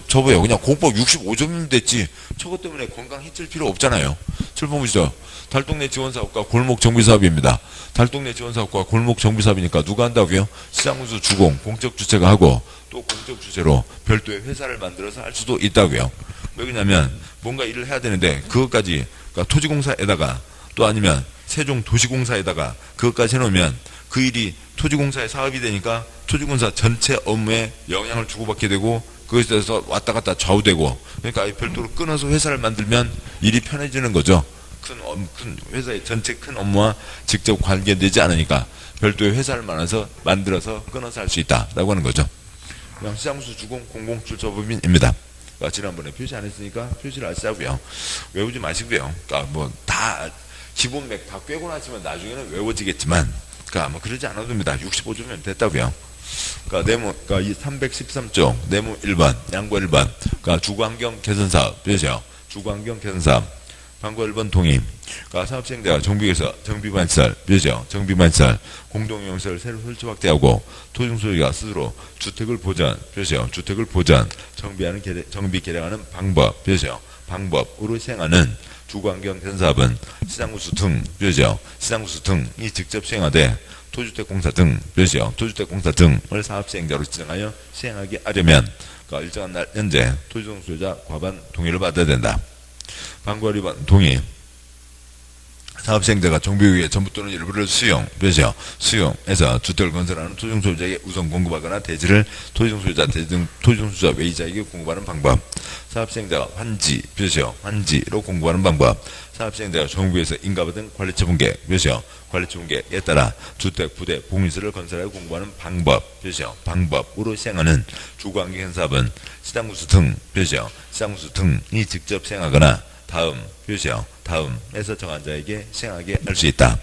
접어요. 그냥 공법 65점이면 됐지. 저것 때문에 건강 해칠 필요 없잖아요. 철보시죠. 달동네 지원사업과 골목 정비사업입니다. 달동네 지원사업과 골목 정비사업이니까 누가 한다고요? 시장구수 주공, 공적 주체가 하고 또 공적 주체로 별도의 회사를 만들어서 할 수도 있다고요. 왜냐면 뭔가 일을 해야 되는데 그것까지 그러니까 토지공사에다가 또 아니면 세종도시공사에다가 그것까지 해놓으면 그 일이 토지공사의 사업이 되니까 토지공사 전체 업무에 영향을 주고받게 되고 그것에 대해서 왔다 갔다 좌우되고 그러니까 별도로 끊어서 회사를 만들면 일이 편해지는 거죠. 큰 회사의 전체 큰 업무와 직접 관계되지 않으니까 별도의 회사를 만들어서 끊어서 할 수 있다라고 하는 거죠. 그냥 시장구수 주공 공공출자법인입니다. 그러니까 지난번에 표시 안 했으니까 표시를 하시자고요. 외우지 마시고요. 그러니까 뭐 다 기본 맥 다 꿰고 나시면 나중에는 외워지겠지만, 그러니까 뭐 그러지 않아도 됩니다. 65점이면 됐다고요. 그러니까 이 313쪽 네모 1번, 양보 1번, 그러니까 주거환경 개선사업, 그렇죠? 주거환경 개선사업. 방과 1번 동의. 그러니까 사업시행자가 정비에서 정비반시설, 그렇죠? 정비반시설, 공동용시설 새로 설치 확대하고 토지소유가 스스로 주택을 보전, 그렇죠? 주택을 보전, 정비 개량하는 방법, 그렇죠? 방법으로 시행하는 주거환경 개선사업은 시장구수 등, 그렇죠? 시장구수 등이 직접 시행하되 토주택공사 등, 그렇죠? 토주택공사 등을 사업시행자로 지정하여 시행하게 하려면 그러니까 일정한 날 현재 토지동 소유자 과반 동의를 받아야 된다. 방과 2번 동의. 사업시행자가 정비위에 전부 또는 일부를 그렇죠? 수용해서 주택을 건설하는 토지동 소유자에게 우선 공급하거나 대지를 토지동 소유자, 대지 등 토지동 소유자 외의자에게 공급하는 방법. 사업시행자가 그렇죠? 환지로 공급하는 방법. 사업시행자가 정부에서 인가받은 관리처분계, 그렇죠? 관리처분계에 따라 주택, 부대, 공유시설을 건설하여 공급하는 방법, 그렇죠? 방법으로 시행하는 주거환경 사업은 시장구수 등, 그렇죠? 시장구수 등이 직접 시행하거나 그렇죠? 다음에서 정한 자에게 시행하게 할 수 있다.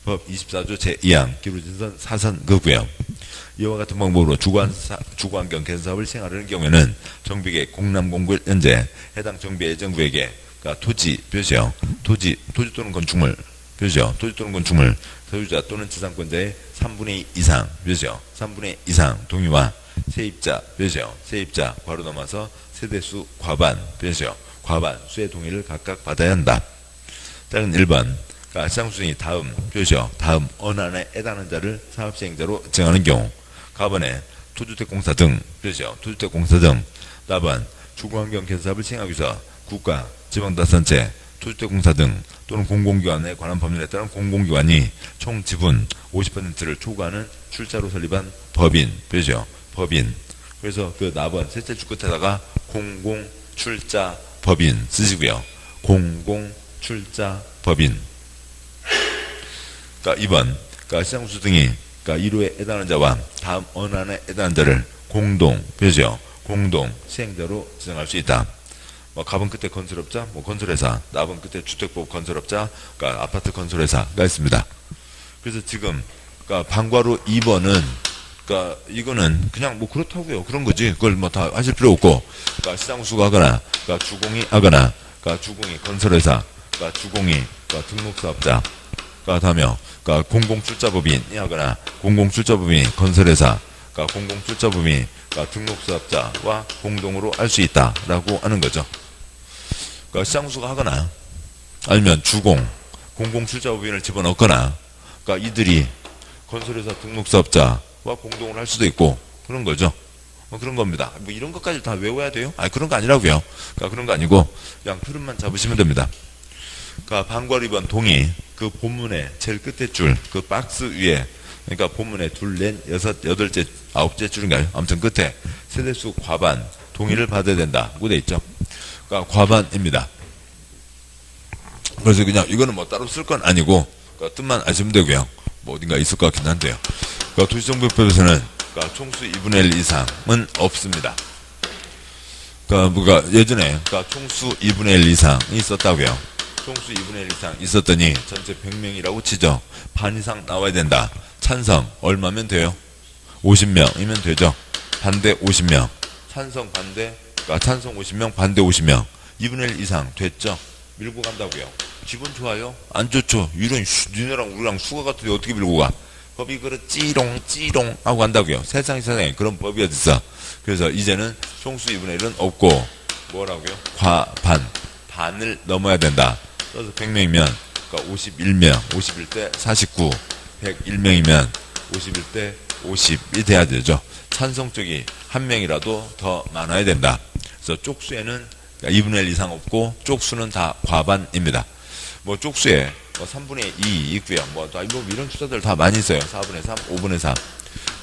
법 24조 제2항 기록진선 사선거고요. 이와 같은 방법으로 주거환경 개선사업을 시행하려는 경우에는 정비계획 공람공고일 현재 해당 정비예정부에게 그러니까 토지, 그렇죠? 토지 또는 건축물, 그렇죠? 토지 또는 건축물 소유자 또는 지상권자의 3분의 2 이상, 그렇죠? 3분의 2 이상 동의와 세입자, 그렇죠? 세입자 괄호 넘어서 세대수 과반, 그렇죠? 과반수의 동의를 각각 받아야 한다. 다른 1번, 그러니까 시장수준이 그렇죠? 다음 어느 하나에 해당하는 자를 사업시행자로 정하는 경우, 가번에 토주택공사 등, 그렇죠? 토주택공사 등, 다번 주거환경 개선사업을 시행하기 위해서 국가, 지방자치단체, 토주택공사 등 또는 공공기관에 관한 법률에 따른 공공기관이 총 지분 50%를 초과하는 출자로 설립한 법인, 그죠? 법인. 그래서 그 납은 셋째 줄 끝에다가 공공출자법인 쓰시고요. 공공출자법인. 그러니까 2번, 그러니까 시장구수 등이 그러니까 1호에 해당하는 자와 다음 어느 하나에 해당하는 자를 공동, 그죠? 공동 시행자로 지정할 수 있다. 뭐 갑은 끝에 건설업자, 뭐 건설회사, 납은 끝에 주택보호 건설업자, 그러니까 아파트 건설회사가 있습니다. 그래서 지금 그러니까 방과로 2번은 그러니까 이거는 그냥 뭐 그렇다고요. 그런 거지. 그걸 뭐 다 하실 필요 없고, 그러니까 시장구수가 하거나, 그러니까 주공이 하거나, 그러니까 주공이 건설회사, 그러니까 주공이 그러니까 등록사업자, 그러니까 다음에 그러니까 공공출자법인이 하거나, 공공출자법인이 건설회사, 그러니까 공공출자법인이 그러니까 등록사업자와 공동으로 할 수 있다라고 하는 거죠. 그러니까 시장구수가 하거나, 아니면 주공, 공공출자법인을 집어넣거나, 그러니까 이들이 건설회사 등록사업자와 공동을 할 수도 있고 그런 거죠. 그런 겁니다. 뭐 이런 것까지 다 외워야 돼요? 아니 그런 거 아니라고요. 그러니까 그런 거 아니고 그냥 흐름만 잡으시면 됩니다. 그러니까 방과로 2번 동의 그 본문의 제일 끝에 줄 그 박스 위에 그러니까 본문에 둘, 넷, 여섯, 여덟째, 아홉째 줄인가요? 아무튼 끝에 세대수 과반 동의를 받아야 된다고 돼 있죠. 그러니까 과반입니다. 그래서 그냥 이거는 뭐 따로 쓸 건 아니고 그러니까 뜻만 아시면 되고요. 뭐 어딘가 있을 것 같긴 한데요. 그러니까 도시정비법에서는 그러니까 총수 2분의 1 이상은 없습니다. 그러니까 뭐가 예전에 그러니까 총수 2분의 1 이상이 있었다고요. 총수 2분의 1 이상 있었더니 전체 100명이라고 치죠. 반 이상 나와야 된다. 찬성 얼마면 돼요? 50명이면 되죠. 반대 50명. 찬성 반대, 그러니까 찬성 50명, 반대 50명. 2분의 1 이상 됐죠. 밀고 간다고요. 기분 좋아요? 안 좋죠. 이런 니네랑 우리랑 수가 같은데 어떻게 밀고 가? 법이 그래 찌롱 하고 간다고요. 세상에 그런 법이 어딨어. 그래서 이제는 총수 2분의 1은 없고 뭐라고요? 반을 넘어야 된다. 그래서 100명이면 그러니까 51명, 51대 49, 101명이면 51대 50이 돼야 되죠. 찬성 쪽이 한 명이라도 더 많아야 된다. 그래서 쪽수에는 2분의 1 이상 없고 쪽수는 다 과반입니다. 뭐 쪽수에 뭐 3분의 2 있고요. 뭐 이런 숫자들 다 많이 있어요. 4분의 3, 5분의 3.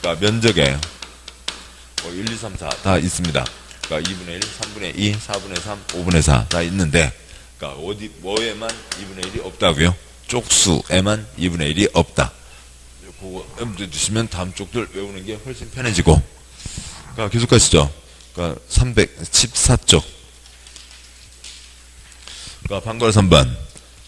그러니까 면적에 뭐 1, 2, 3, 4 다 있습니다. 그러니까 2분의 1, 3분의 2, 4분의 3, 5분의 4 다 있는데 그러니까 뭐에만 2분의 1이 없다고요? 쪽수에만 2분의 1이 없다. 그거 염두에 두시면 다음 쪽들 외우는 게 훨씬 편해지고. 그러니까 계속 가시죠. 그러니까 314쪽. 그러니까 방과로 3번.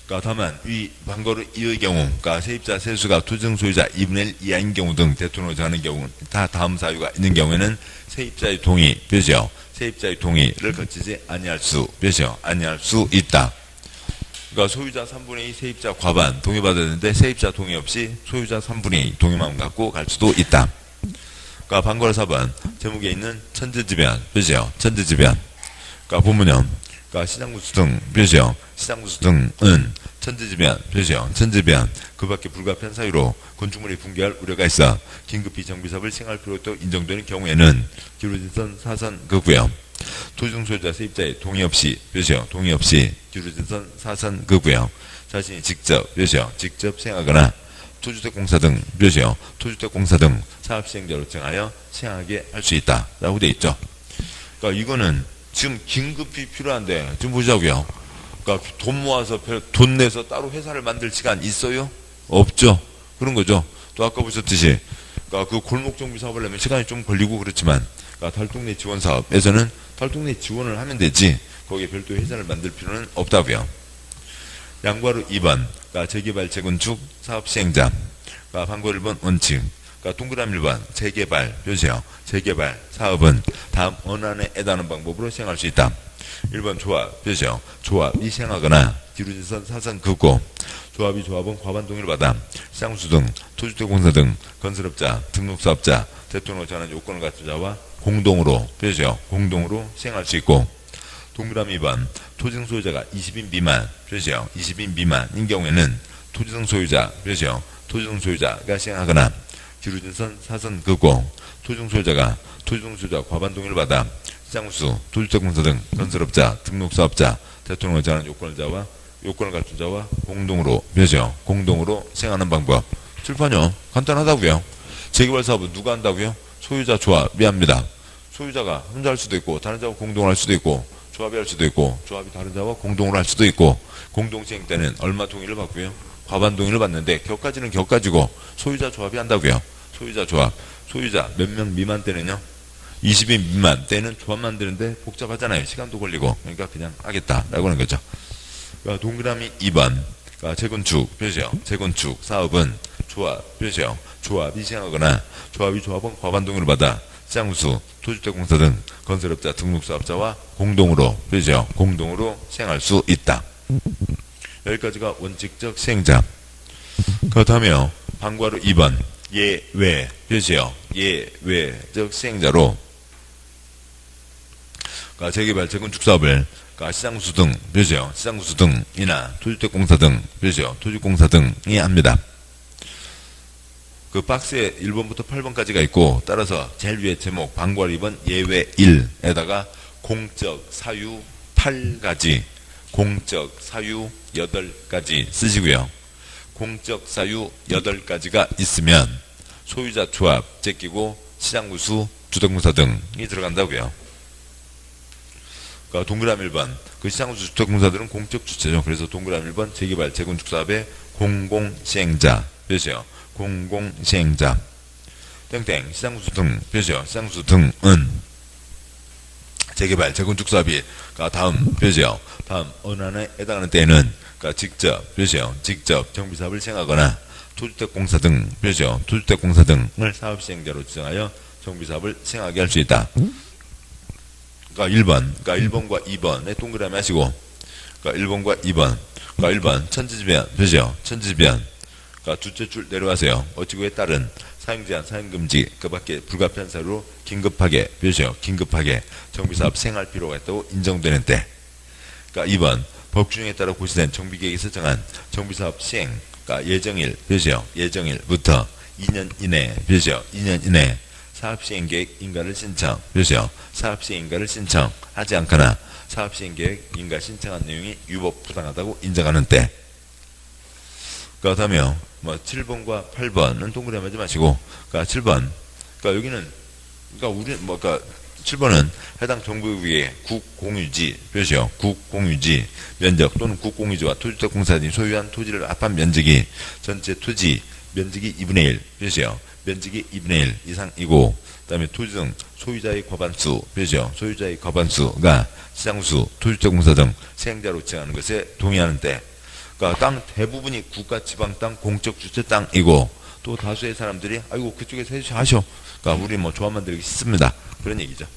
그러니까 다만 위 방과로 2의 경우, 그러니까 세입자 세수가 토지등 소유자 2분의 1 이하인 경우 등 대토론을 정하는 경우 다 다음 사유가 있는 경우에는 세입자의 동의, 표시요. 세입자의 동의를 거치지 아니할 수 있다. 그러니까 소유자 3분의 2 세입자 과반 동의받아야 되는데 세입자 동의 없이 소유자 3분의 2 동의만 갖고 갈 수도 있다. 그러니까 방과로 4번 제목에 있는 천재지변, 표시요. 천재지변. 그러니까 보면요. 그러니까 시장구수 등, 표시요. 시장구수 등은 천재지변, 표시요. 천재지변. 그 밖에 불가피한 사유로 건축물이 붕괴할 우려가 있어 긴급히 정비사업을 시행할 필요가 인정되는 경우에는 기울어진 사선 그고요. 토지등 소유자 세입자의 동의 없이, 표시요. 동의 없이 기울어진 사선 그고요. 자신이 직접, 표시요. 직접 시행하거나 토주택공사 등, 표시요. 토주택공사 등 사업시행자로 정하여 시행하게 할 수 있다. 라고 되어 있죠. 그러니까 이거는 지금 긴급히 필요한데, 지금 보자고요. 그러니까 돈 모아서, 돈 내서 따로 회사를 만들 시간 있어요? 없죠. 그런 거죠. 또 아까 보셨듯이, 그러니까 그 골목 정비 사업을 하면 시간이 좀 걸리고 그렇지만, 그러니까 달동네 지원 사업에서는 달동네 지원을 하면 되지, 거기에 별도 회사를 만들 필요는 없다고요. 양과로 2번, 그러니까 재개발, 재건축, 사업 시행자, 그러니까 방과 1번 원칙, 그러니까 동그라미 1번 재개발, 표시요. 재개발 사업은 다음 어느 안에 해당하는 방법으로 시행할 수 있다. 1번 조합, 표시요. 조합이 시행하거나 기울어진 사선 긋고 조합이 조합은 과반 동의를 받아 시장수 등 토주택공사 등 건설업자, 등록사업자, 대통령을 정하는 요건을 갖춘 자와 공동으로, 표시요. 공동으로 시행할 수 있고 동그라미 2번 토지등 소유자가 20인 미만, 표시요. 20인 미만인 경우에는 토지등 소유자, 표시요. 토지등 소유자가 시행하거나 기울어진 사선 긋고 토지등 소유자가 토지등 소유자 과반 동의를 받아 시장수, 토주택공사 등 건설업자, 등록사업자, 대통령을 정하는 요건자와 요건을 갖춘 자와 공동으로, 그죠? 공동으로 시행하는 방법. 칠판요. 간단하다고요. 재개발 사업은 누가 한다고요? 소유자 조합이 합니다. 소유자가 혼자 할 수도 있고, 다른 자와 공동으로 할 수도 있고, 조합이 할 수도 있고, 조합이 다른 자와 공동으로 할 수도 있고, 공동 시행 때는 얼마 동의를 받고요? 과반 동의를 받는데, 격까지는 격가지고, 소유자 조합이 한다고요. 소유자 조합. 소유자 몇 명 미만 때는요? 20인 미만 때는 조합 만드는데 복잡하잖아요. 시간도 걸리고. 그러니까 그냥 하겠다라고 하는 거죠. 그러니까 동그라미 2번. 그러니까 재건축, 표시요. 재건축 사업은 조합, 표시요. 조합이 시행하거나 조합이 조합은 과반 동의를 받아 시장우수, 토주택공사 등 건설업자 등록사업자와 공동으로, 표시요. 공동으로 시행할 수 있다. 여기까지가 원칙적 시행자. 그 다음에요. 방과로 2번. 예외, 표시요. 예외적 시행자로 그러니까 재개발, 재건축 사업을 그러니까 시장구수 등, 표시요. 시장구수 등이나 토주택공사 등, 표시요. 토지공사 등이 합니다. 그 박스에 1번부터 8번까지가 있고 따라서 제일 위에 제목 방과로 2번 예외 1에다가 공적 사유 8가지, 공적 사유 8가지 쓰시고요. 공적 사유 8가지가 있으면 소유자 조합 제끼고 시장구수 주택공사 등이 들어간다고요. 그러니까 동그라미 1번 그 시장구수 주택공사들은 공적 주체죠. 그래서 동그라미 1번 재개발 재건축 사업의 공공시행자, 표시요. 공공시행자 땡땡 시장구수 등, 표시요. 시장구수 등은 재개발 재건축 사업이 다음, 표시요. 다음 어느 하나에 해당하는 때에는 그러니까 직접, 표시요. 직접 정비사업을 시행하거나 토주택공사 등, 표시요. 토주택공사 등을 사업시행자로 지정하여 정비사업을 시행하게 할 수 있다. 그러니까 1번, 그러니까 1번과 2번에 동그라미 하시고, 그러니까 1번과 2번, 그러니까 1번 천지지변, 표시요. 천지지변, 그러니까 두째 줄 내려가세요. 어찌고에 따른 사용제한, 사용금지, 그 밖에 불가피한 사유로 긴급하게, 표시요. 긴급하게 정비사업 시행할 필요가 있다고 인정되는 때. 그러니까 2번 법규정에 따라 고시된 정비계획이 설정한 정비사업 시행, 그러니까 예정일, 표시요. 예정일부터 2년 이내, 표시요. 2년 이내 사업시행계획 인가를 신청, 표시요. 사업시행인가를 신청하지 않거나 사업시행계획 인가 신청한 내용이 유법 부당하다고 인정하는 때. 그 다음에요. 7번과 8번은 동그라미 하지 마시고, 그러니까 7번. 그러니까 여기는, 그러니까 우리, 그러니까 7번은 해당 정부의 국공유지, 표시요. 국공유지 면적 또는 국공유지와 토주택공사들이 소유한 토지를 합한 면적이 전체 토지 면적이 2분의 1, 표시요. 면적이 2분의 1 이상이고, 그 다음에 토지 등 소유자의 과반수, 표시요. 소유자의 과반수가 시장수, 토주택공사 등 시행자로 지정하는 것에 동의하는 때. 그러니까 땅 대부분이 국가 지방 땅, 공적 주체 땅이고, 또 다수의 사람들이 아이고 그쪽에서 하셔. 그러니까 우리 조합 만들기 싫습니다. 그런 얘기죠.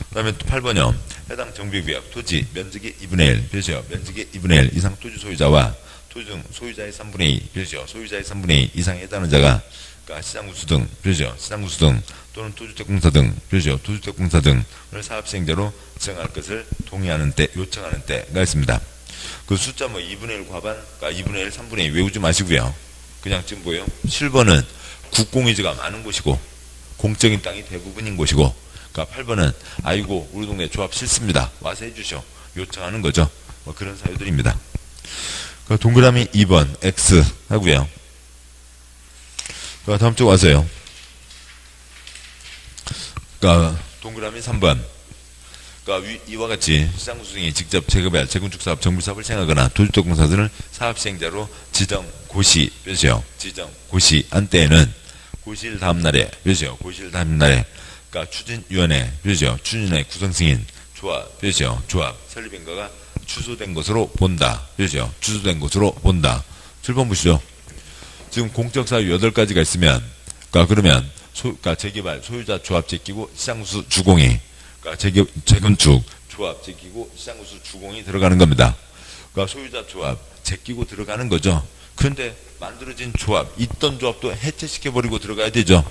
그 다음에 또 8번이요. 해당 정비구역 토지 면적이 2분의 1, 표시요. 면적이 2분의 1 이상 토지 소유자와 토지 등 소유자의 3분의 2, 표시요. 소유자의 3분의 2 이상에 해당하는 자가 그러니까 시장구수 등, 표시요. 시장구수 등 또는 토주택공사 등, 표시요. 토주택공사 등을 사업시행자로 지정할 것을 동의하는 때, 요청하는 때가 있습니다. 그 숫자 2분의 1 과반, 그러니까 2분의 1, 3분의 2 외우지 마시고요. 그냥 지금 뭐예요? 7번은 국공유지가 많은 곳이고 공적인 땅이 대부분인 곳이고, 그러니까 8번은 아이고 우리 동네 조합 싫습니다. 와서 해주셔. 요청하는 거죠. 그런 사유들입니다. 그러니까 동그라미 2번 X 하고요. 그러니까 다음 쪽 와서요. 그러니까 동그라미 3번. 그러니까 이와 같이 시장구수 등이 직접 재개발, 재건축 사업, 정비사업을 시행하거나 토주택공사들을 사업시행자로 지정 고시, 표시요. 지정 고시한 때에는 고시일 다음 날에, 표시요. 고시일 다음 날에, 그러니까 추진위원회, 표시요. 추진위원회 구성승인, 조합, 표시요. 조합, 설립인가가 취소된 것으로 본다, 표시요. 취소된 것으로 본다. 7번 보시죠. 지금 공적사유 8가지가 있으면, 그러니까 그러면 그러니까 재개발, 소유자 조합 제끼고 시장구수 주공이, 그러니까 재건축 조합 제끼고 시장구수 주공이 들어가는 겁니다. 그러니까 소유자 조합 제끼고 들어가는 거죠. 그런데 만들어진 조합, 있던 조합도 해체시켜버리고 들어가야 되죠.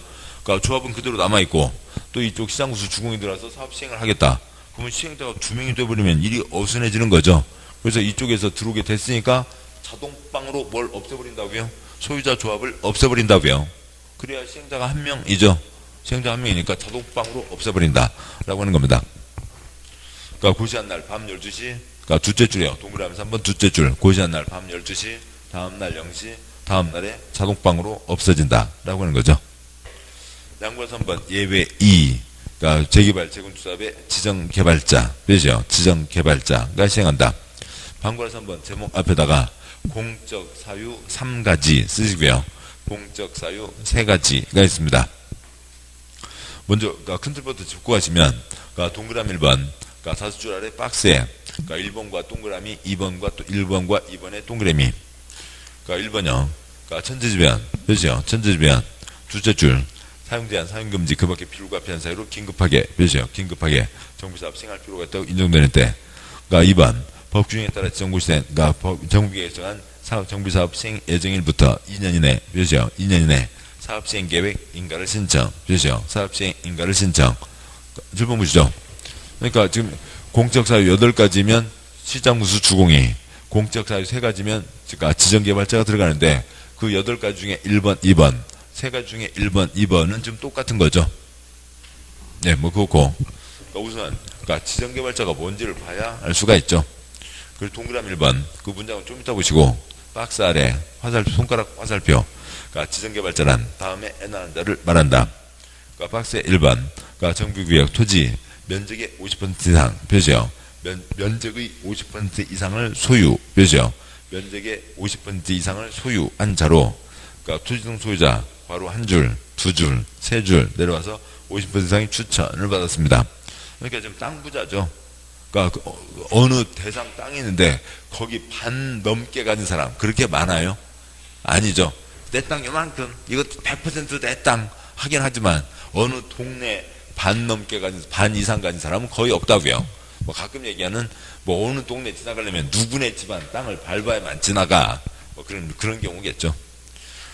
그러니까 조합은 그대로 남아있고 또 이쪽 시장구수 주공이 들어와서 사업 시행을 하겠다. 그러면 시행자가 2명이 돼버리면 일이 어수선해지는 거죠. 그래서 이쪽에서 들어오게 됐으니까 자동방으로 뭘 없애버린다고요? 소유자 조합을 없애버린다고요. 그래야 시행자가 1명이죠. 시행자 1명이니까 자동방으로 없애버린다 라고 하는 겁니다. 그러니까 고시한 날 밤 12시 그러니까 둘째 줄이요. 동그라미 3번 둘째 줄. 고시한 날 밤 12시, 다음 날 0시, 다음 날에 자동방으로 없어진다. 라고 하는 거죠. 양과 3번 예외 2. 그러니까 재개발 재건축사업의 지정개발자. 그죠? 지정개발자가 시행한다. 방과 3번 제목 앞에다가 공적 사유 3가지 쓰시고요. 공적 사유 3가지가 있습니다. 먼저 그러니까 큰 틀부터 짚고 가시면 그러니까 동그라미 1번 그러니까 4줄 아래 박스에 그러니까 1번과 동그라미 2번과 또 1번과 2번의 동그라미 그러니까 1번요. 그러니까 천재지변 그죠? 천재지변 둘째 줄 사용제한 사용금지 그 밖에 필요가 필요한 사유로 긴급하게 그죠? 긴급하게 정비사업 시행할 필요가 있다고 인정되는 때 그러니까 2번 법규정에 따라 지정고시된 그러니까 정부에 정한 정비사업 시행 예정일부터 2년 이내 그죠? 2년 이내 사업시행계획 인가를 신청 그죠? 사업시행 인가를 신청 7번 보시죠. 그러니까 지금 공적사유 8가지면 시장무수 주공이 공적사유 3가지면 그러니까 지정개발자가 들어가는데 그 8가지 중에 1번, 2번 3가지 중에 1번, 2번은 좀 똑같은 거죠. 네, 뭐 그렇고 그러니까 우선 그러니까 지정개발자가 뭔지를 봐야 알 수가 있죠. 그리고 동그라미 1번 그 문장을 좀 이따 보시고 박스 아래 화살표 손가락 화살표 그러니까 지정개발자란 다음에 N하는 자를 말한다. 그러니까 박스의 1번 그러니까 정비구역 토지 면적의 50% 이상 표시요. 면적의 50% 이상을 소유 표시요. 면적의 50% 이상을 소유한 자로 그러니까 토지등 소유자 바로 한 줄, 두 줄, 세 줄 내려와서 50% 이상의 추천을 받았습니다. 그러니까 지금 땅 부자죠. 그러니까 어느 대상 땅이 있는데 거기 반 넘게 가진 사람 그렇게 많아요? 아니죠. 내 땅 요만큼 이거 100% 내 땅 하긴 하지만 어느 동네 반 넘게 가진 반 이상 가진 사람은 거의 없다고요. 뭐 가끔 얘기하는 뭐 어느 동네 지나가려면 누구네 집안 땅을 밟아야만 지나가 뭐 그런 경우겠죠.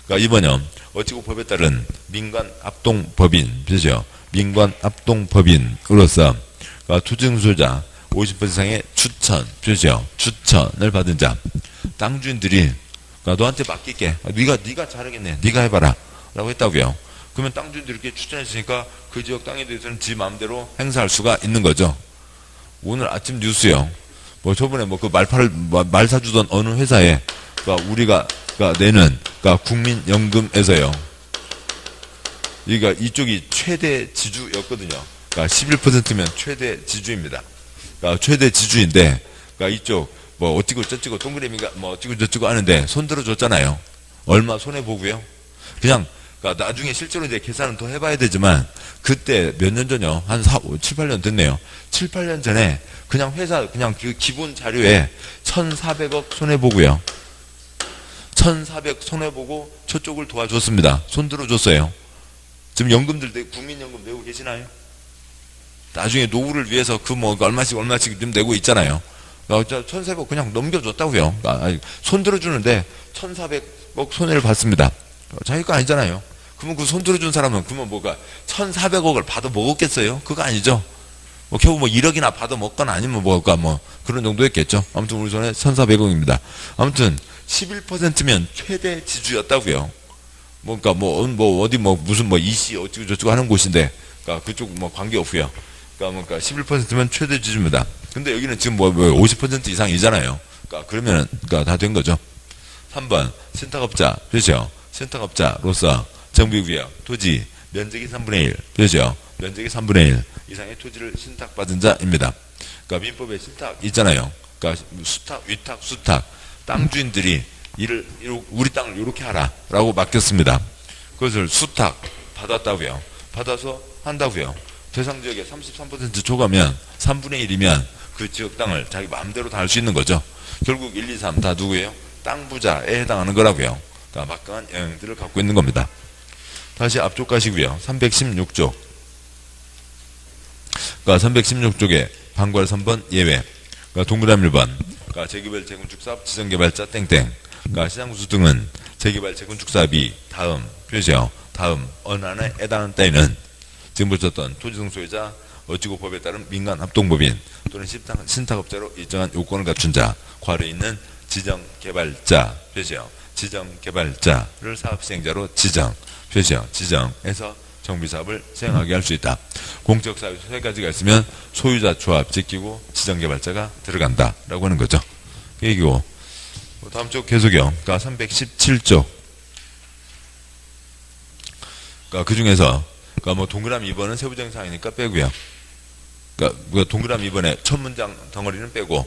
그러니까 이번요 어찌고 법에 따른 민관 합동법인 그죠? 민관 합동법인으로서 그러니까 투증소유자 50% 이상의 추천 그죠? 추천을 받은 자 땅 주인들이 그러니까 너한테 맡길게. 네가 잘하겠네. 네가 해봐라. 라고 했다고요. 그러면 땅 주인들이 이렇게 추천했으니까 그 지역 땅에 대해서는 지 마음대로 행사할 수가 있는 거죠. 오늘 아침 뉴스요. 뭐 저번에 뭐 그 말 사주던 어느 회사에 그러니까 우리가 그러니까 내는 그러니까 국민연금에서요. 그러니까 이쪽이 최대 지주였거든요. 그러니까 11%면 최대 지주입니다. 그러니까 최대 지주인데 그러니까 이쪽 뭐 어찌고 저찌고 동그라미가 뭐 어찌고 저찌고 하는데 손들어 줬잖아요. 얼마 손해 보고요. 그냥 그러니까 나중에 실제로 이제 계산은 더 해봐야 되지만 그때 몇 년 전이요. 한 7, 8년 됐네요. 7, 8년 전에 그냥 회사 그냥 그 기본 자료에 1,400억 손해 보고요. 1,400 손해 보고 저쪽을 도와줬습니다. 손들어 줬어요. 지금 연금들 국민연금 내고 계시나요? 나중에 노후를 위해서 그 뭐 얼마씩 좀 내고 있잖아요. 1,400억 그냥 넘겨줬다고요. 손 들어주는데 1,400억 손해를 받습니다. 자기 거 아니잖아요. 그러면 그 손 들어준 사람은 그러면 뭐가 1,400억을 받아 먹었겠어요? 그거 아니죠. 뭐 겨우 뭐 1억이나 받아 먹거나 아니면 뭐가 뭐 그런 정도였겠죠. 아무튼 우리 손에 1,400억입니다. 아무튼 11%면 최대 지주였다고요. 그러니까 뭐 어디 뭐 무슨 뭐 이씨 어쩌고 저쩌고 하는 곳인데 그러니까 그쪽 뭐 관계 없고요. 그러니까 11%면 최대 지주입니다. 근데 여기는 지금 뭐 50% 이상이잖아요. 그러면은 다 된 거죠. 3번 신탁업자 그렇죠. 신탁업자로서 정비구역 토지 면적이 3분의 1 그렇죠. 면적이 3분의 1 이상의 토지를 신탁받은 자입니다. 그러니까 민법에 신탁 있잖아요. 그러니까 수탁, 위탁, 수탁 땅 주인들이 우리 땅을 이렇게 하라라고 맡겼습니다. 그것을 수탁 받았다고요. 받아서 한다고요. 대상 지역에 33% 초과면 3분의 1이면 그 지역 땅을 자기 마음대로 다 할 수 있는 거죠. 결국 1, 2, 3 다 누구예요? 땅 부자에 해당하는 거라고요. 그러니까 막강한 영향들을 갖고 있는 겁니다. 다시 앞쪽 가시고요. 316쪽. 그러니까 316쪽에 방괄 3번 예외. 그러니까 동그라미 1번. 그러니까 재개발 재건축 사업 지정개발자 땡땡. 그러니까 시장구수 등은 재개발 재건축 사업이 다음 표시요. 다음 어느 하나에 해당하는 때에는 지금 보셨던 토지등 소유자 어찌고 법에 따른 민간 합동법인 또는 신탁업자로 일정한 요건을 갖춘 자 괄호에 있는 지정개발자 표시요. 지정개발자를 사업시행자로 지정 표시요. 지정해서 정비사업을 시행하게 할 수 있다. 공적 사유 세 가지가 있으면 소유자 조합 제끼고 지정개발자가 들어간다라고 하는 거죠. 그 얘기고. 다음 쪽 계속이요. 그러니까 317쪽. 그러니까 그 중에서 그러니까 뭐 동그라미 2번은 세부적인 사항이니까 빼고요. 그러니까 동그라미 2번에 첫 문장 덩어리는 빼고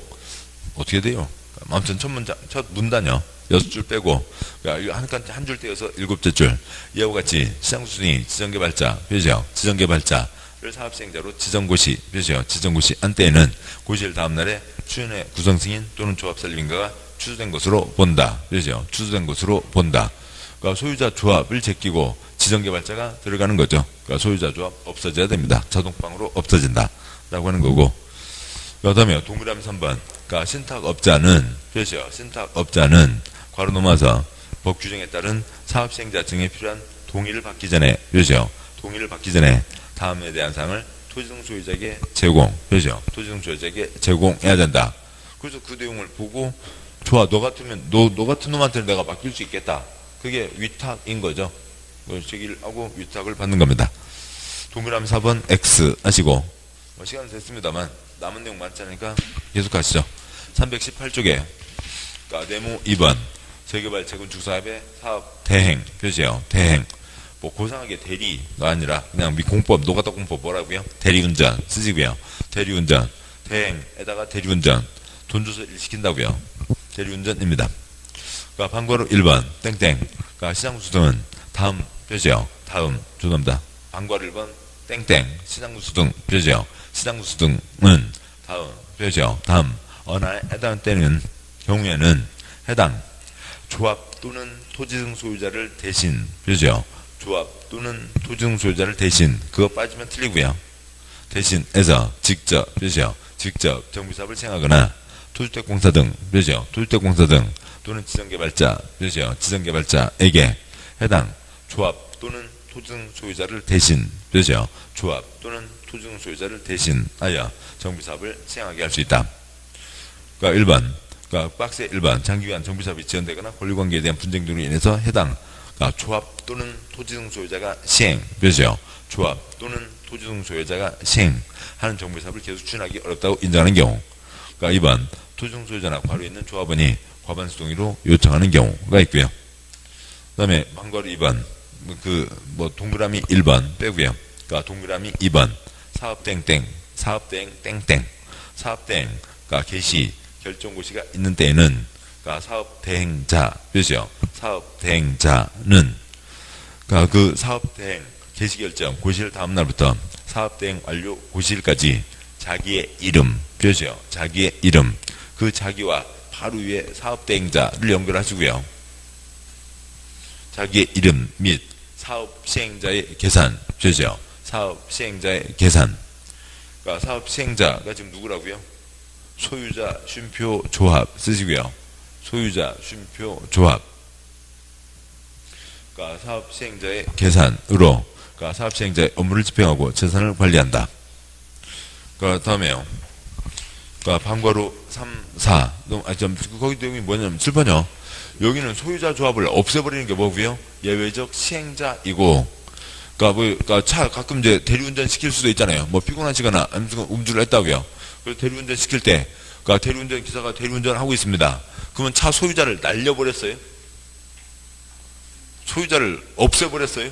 어떻게 돼요? 아무튼 첫 문장, 첫 문단요. 6줄 빼고 그러니까 한 줄 떼어서 7째 줄. 이와 같이 시장수순위 지정개발자 표시요. 지정개발자를 사업시행자로 지정고시 표시요. 지정고시 한 때에는 고시일 다음날에 추현의 구성승인 또는 조합설립인가가 취소된 것으로 본다. 표시요. 취소된 것으로 본다. 그러니까 소유자 조합을 제끼고 지정개발자가 들어가는 거죠. 그러니까 소유자 조합 없어져야 됩니다. 자동방으로 없어진다. 라고 하는 거고. 그 다음에 동그라미 3번. 그러니까 신탁업자는, 표시요. 신탁업자는, 괄호 넘어서 법 규정에 따른 사업시행자 증에 필요한 동의를 받기 전에, 표시요. 동의를 받기 전에 다음에 대한 사항을 토지등 소유자에게 제공, 표시요. 토지등 소유자에게 제공해야 된다. 그래서 그 내용을 보고, 좋아, 너 같으면, 너 같은 놈한테는 내가 맡길 수 있겠다. 그게 위탁인 거죠. 제기를 하고 위탁을 받는 겁니다. 동그라미 4번 X 하시고 시간 됐습니다만 남은 내용 많지 않으니까 계속 하시죠. 318쪽에 그러니까 네모 2번 재개발 재건축 사업의 사업 대행 표시예요. 대행 뭐 고상하게 대리가 아니라 그냥 공법 노가다 공법 뭐라고요? 대리운전 쓰시고요. 대리운전 대행에다가 대리운전 돈 줘서 일 시킨다고요. 대리운전입니다. 그러니까 방과로 1번 땡땡 그러니까 시장수등은 다음 표시요. 다음 죄송합니다. 방과로 1번 땡땡 시장수등 표시요. 시장수등은 다음 표시요. 다음 어나 해당 때는 경우에는 해당 조합 또는 토지등 소유자를 대신 표시요. 조합 또는 토지등 소유자를 대신 그거 빠지면 틀리고요. 대신해서 직접 표시요. 직접 정비사업을 시행하거나 토주택공사 등 표시요. 토주택공사 등 또는 지정개발자 표시요. 지정개발자에게 해당 조합 또는 토지등 소유자를 대신 표시요. 조합 또는 토지등 소유자를 대신하여 정비사업을 시행하게 할 수 있다. 그러니까 1번 그러니까 박스의 1번 장기간 정비사업이 지연되거나 권리관계에 대한 분쟁 등으로 인해서 해당 그러니까 조합 또는 토지등 소유자가 시행 표시요. 조합 또는 토지등 소유자가 시행하는 정비사업을 계속 추진하기 어렵다고 인정하는 경우. 그러니까 2번 토지등 소유자나 과로에 있는 조합원이 과반수 동의로 요청하는 경우가 있고요. 그 다음에 방과로 2번 동그라미 1번 빼고요. 그러니까 동그라미 2번 사업땡땡 사업대행 땡땡 사업대행 그러니까 개시 결정고시가 있는 때에는 그러니까 사업대행자 표시요. 사업대행자는 그러니까 그 사업대행 개시결정 고시일 다음 날부터 사업대행 완료 고시일까지 자기의 이름 표시요. 자기의 이름 그 자기와 바로 위에 사업대행자를 연결하시고요. 자기의 이름 및 사업시행자의 계산 표시요. 사업시행자의 계산 그러니까 사업시행자가 지금 누구라고요? 소유자 쉼표 조합 쓰시고요. 소유자 쉼표 조합 그러니까 사업시행자의 계산으로 그러니까 사업시행자의 업무를 집행하고 재산을 관리한다. 그러니까 다음에요. 그러니까 방과로 3, 4 거기 내용이 뭐냐면 7번이요. 여기는 소유자 조합을 없애버리는 게 뭐고요? 예외적 시행자이고 그러니까 차 가끔 이제 대리운전 시킬 수도 있잖아요. 뭐 피곤하시거나 음주를 했다고요. 그래서 대리운전 시킬 때 그러니까 대리운전 기사가 대리운전을 하고 있습니다. 그러면 차 소유자를 날려버렸어요? 소유자를 없애버렸어요?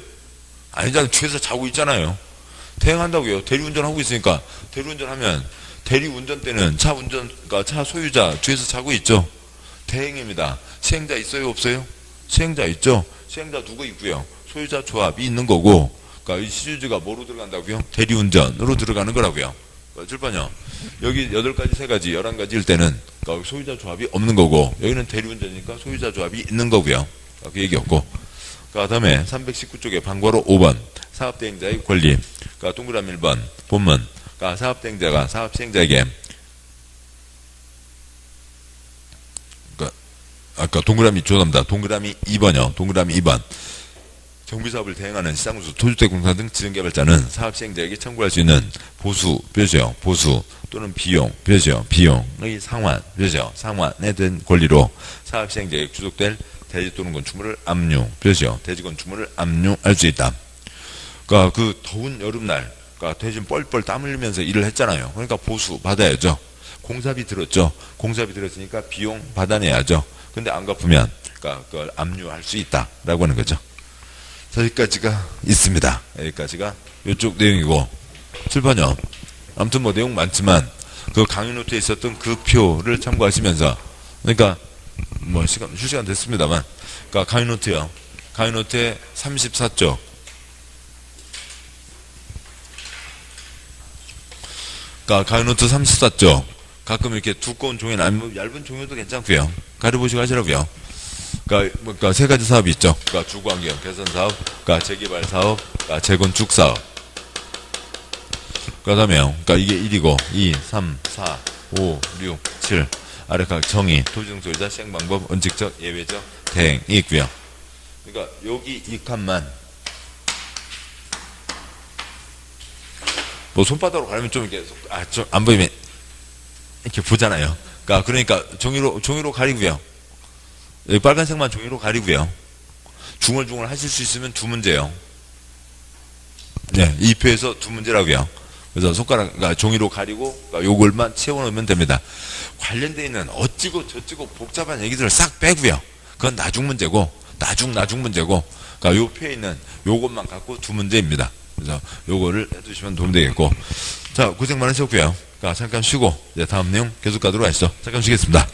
아니잖아요. 뒤에서 자고 있잖아요. 대행한다고요. 대리운전 하고 있으니까 대리운전하면 대리운전 때는 그러니까 차 소유자 뒤에서 자고 있죠. 대행입니다. 시행자 있어요? 없어요? 시행자 있죠. 시행자 누구 있고요? 소유자 조합이 있는 거고 그러니까 이 시주주가 뭐로 들어간다고요? 대리운전으로 들어가는 거라고요. 7번이요. 여기 8가지, 3가지, 11가지일 때는 그러니까 소유자 조합이 없는 거고 여기는 대리운전이니까 소유자 조합이 있는 거고요. 그 얘기였고 그 다음에 319쪽에 방과로 5번 사업대행자의 권리 그러니까 동그라미 1번 본문 그러니까 사업대행자가 사업시행자에게 아까 동그라미 죄송합니다. 동그라미 2번이요. 동그라미 2번 정비사업을 대행하는 시장구수, 토주택공사 등 지정개발자는 사업시행자에게 청구할 수 있는 보수, 표시요. 보수 또는 비용, 표시요. 비용의 상환, 표시요. 상환에 대한 권리로 사업시행자에게 주속될 대지 또는 건축물을 압류, 표시요. 대지 건축물을 압류할 수 있다. 그러니까 그 더운 여름날 그러니까 대신 뻘뻘 땀 흘리면서 일을 했잖아요. 그러니까 보수 받아야죠. 공사비 들었죠. 공사비 들었으니까 비용 받아내야죠. 근데 안 갚으면 그러니까 그걸 압류할 수 있다라고 하는 거죠. 자, 여기까지가 있습니다. 여기까지가 이쪽 내용이고 칠판요. 아무튼 뭐 내용 많지만 그 강의 노트에 있었던 그 표를 참고하시면서 그러니까 뭐 실시간 됐습니다만 그러니까 강의 노트요. 강의 노트에 34쪽 그러니까 강의 노트 34쪽 가끔 이렇게 두꺼운 종이나 아니면 얇은 종이도 괜찮고요. 가려보시고 하시라고요. 그러니까 세 가지 사업이 있죠. 그러니까 주거환경 개선 사업, 그러니까 재개발 사업, 그러니까 재건축 사업. 그다음에요. 그러니까 이게 1이고 2, 3, 4, 5, 6, 7 아래 각 정의, 토지등소이자 시행방법, 원칙적, 예외적, 대행이 있고요. 그러니까 여기 이 칸만 뭐 손바닥으로 가리면 좀 이렇게 좀 안 보이면 이렇게 보잖아요. 그러니까 종이로 가리고요. 여기 빨간색만 종이로 가리고요. 중얼중얼 하실 수 있으면 두 문제요. 네, 이 표에서 두 문제라고요. 그래서 손가락, 종이로 가리고 요걸만 채워놓으면 됩니다. 관련되어 있는 어찌고 저찌고 복잡한 얘기들을 싹 빼고요. 그건 나중 문제고, 나중 문제고, 요 표에 있는 요것만 갖고 두 문제입니다. 그래서 요거를 해두시면 도움 되겠고. 자, 고생 많으셨고요. 잠깐 쉬고, 이제 다음 내용 계속 가도록 하시죠. 잠깐 쉬겠습니다.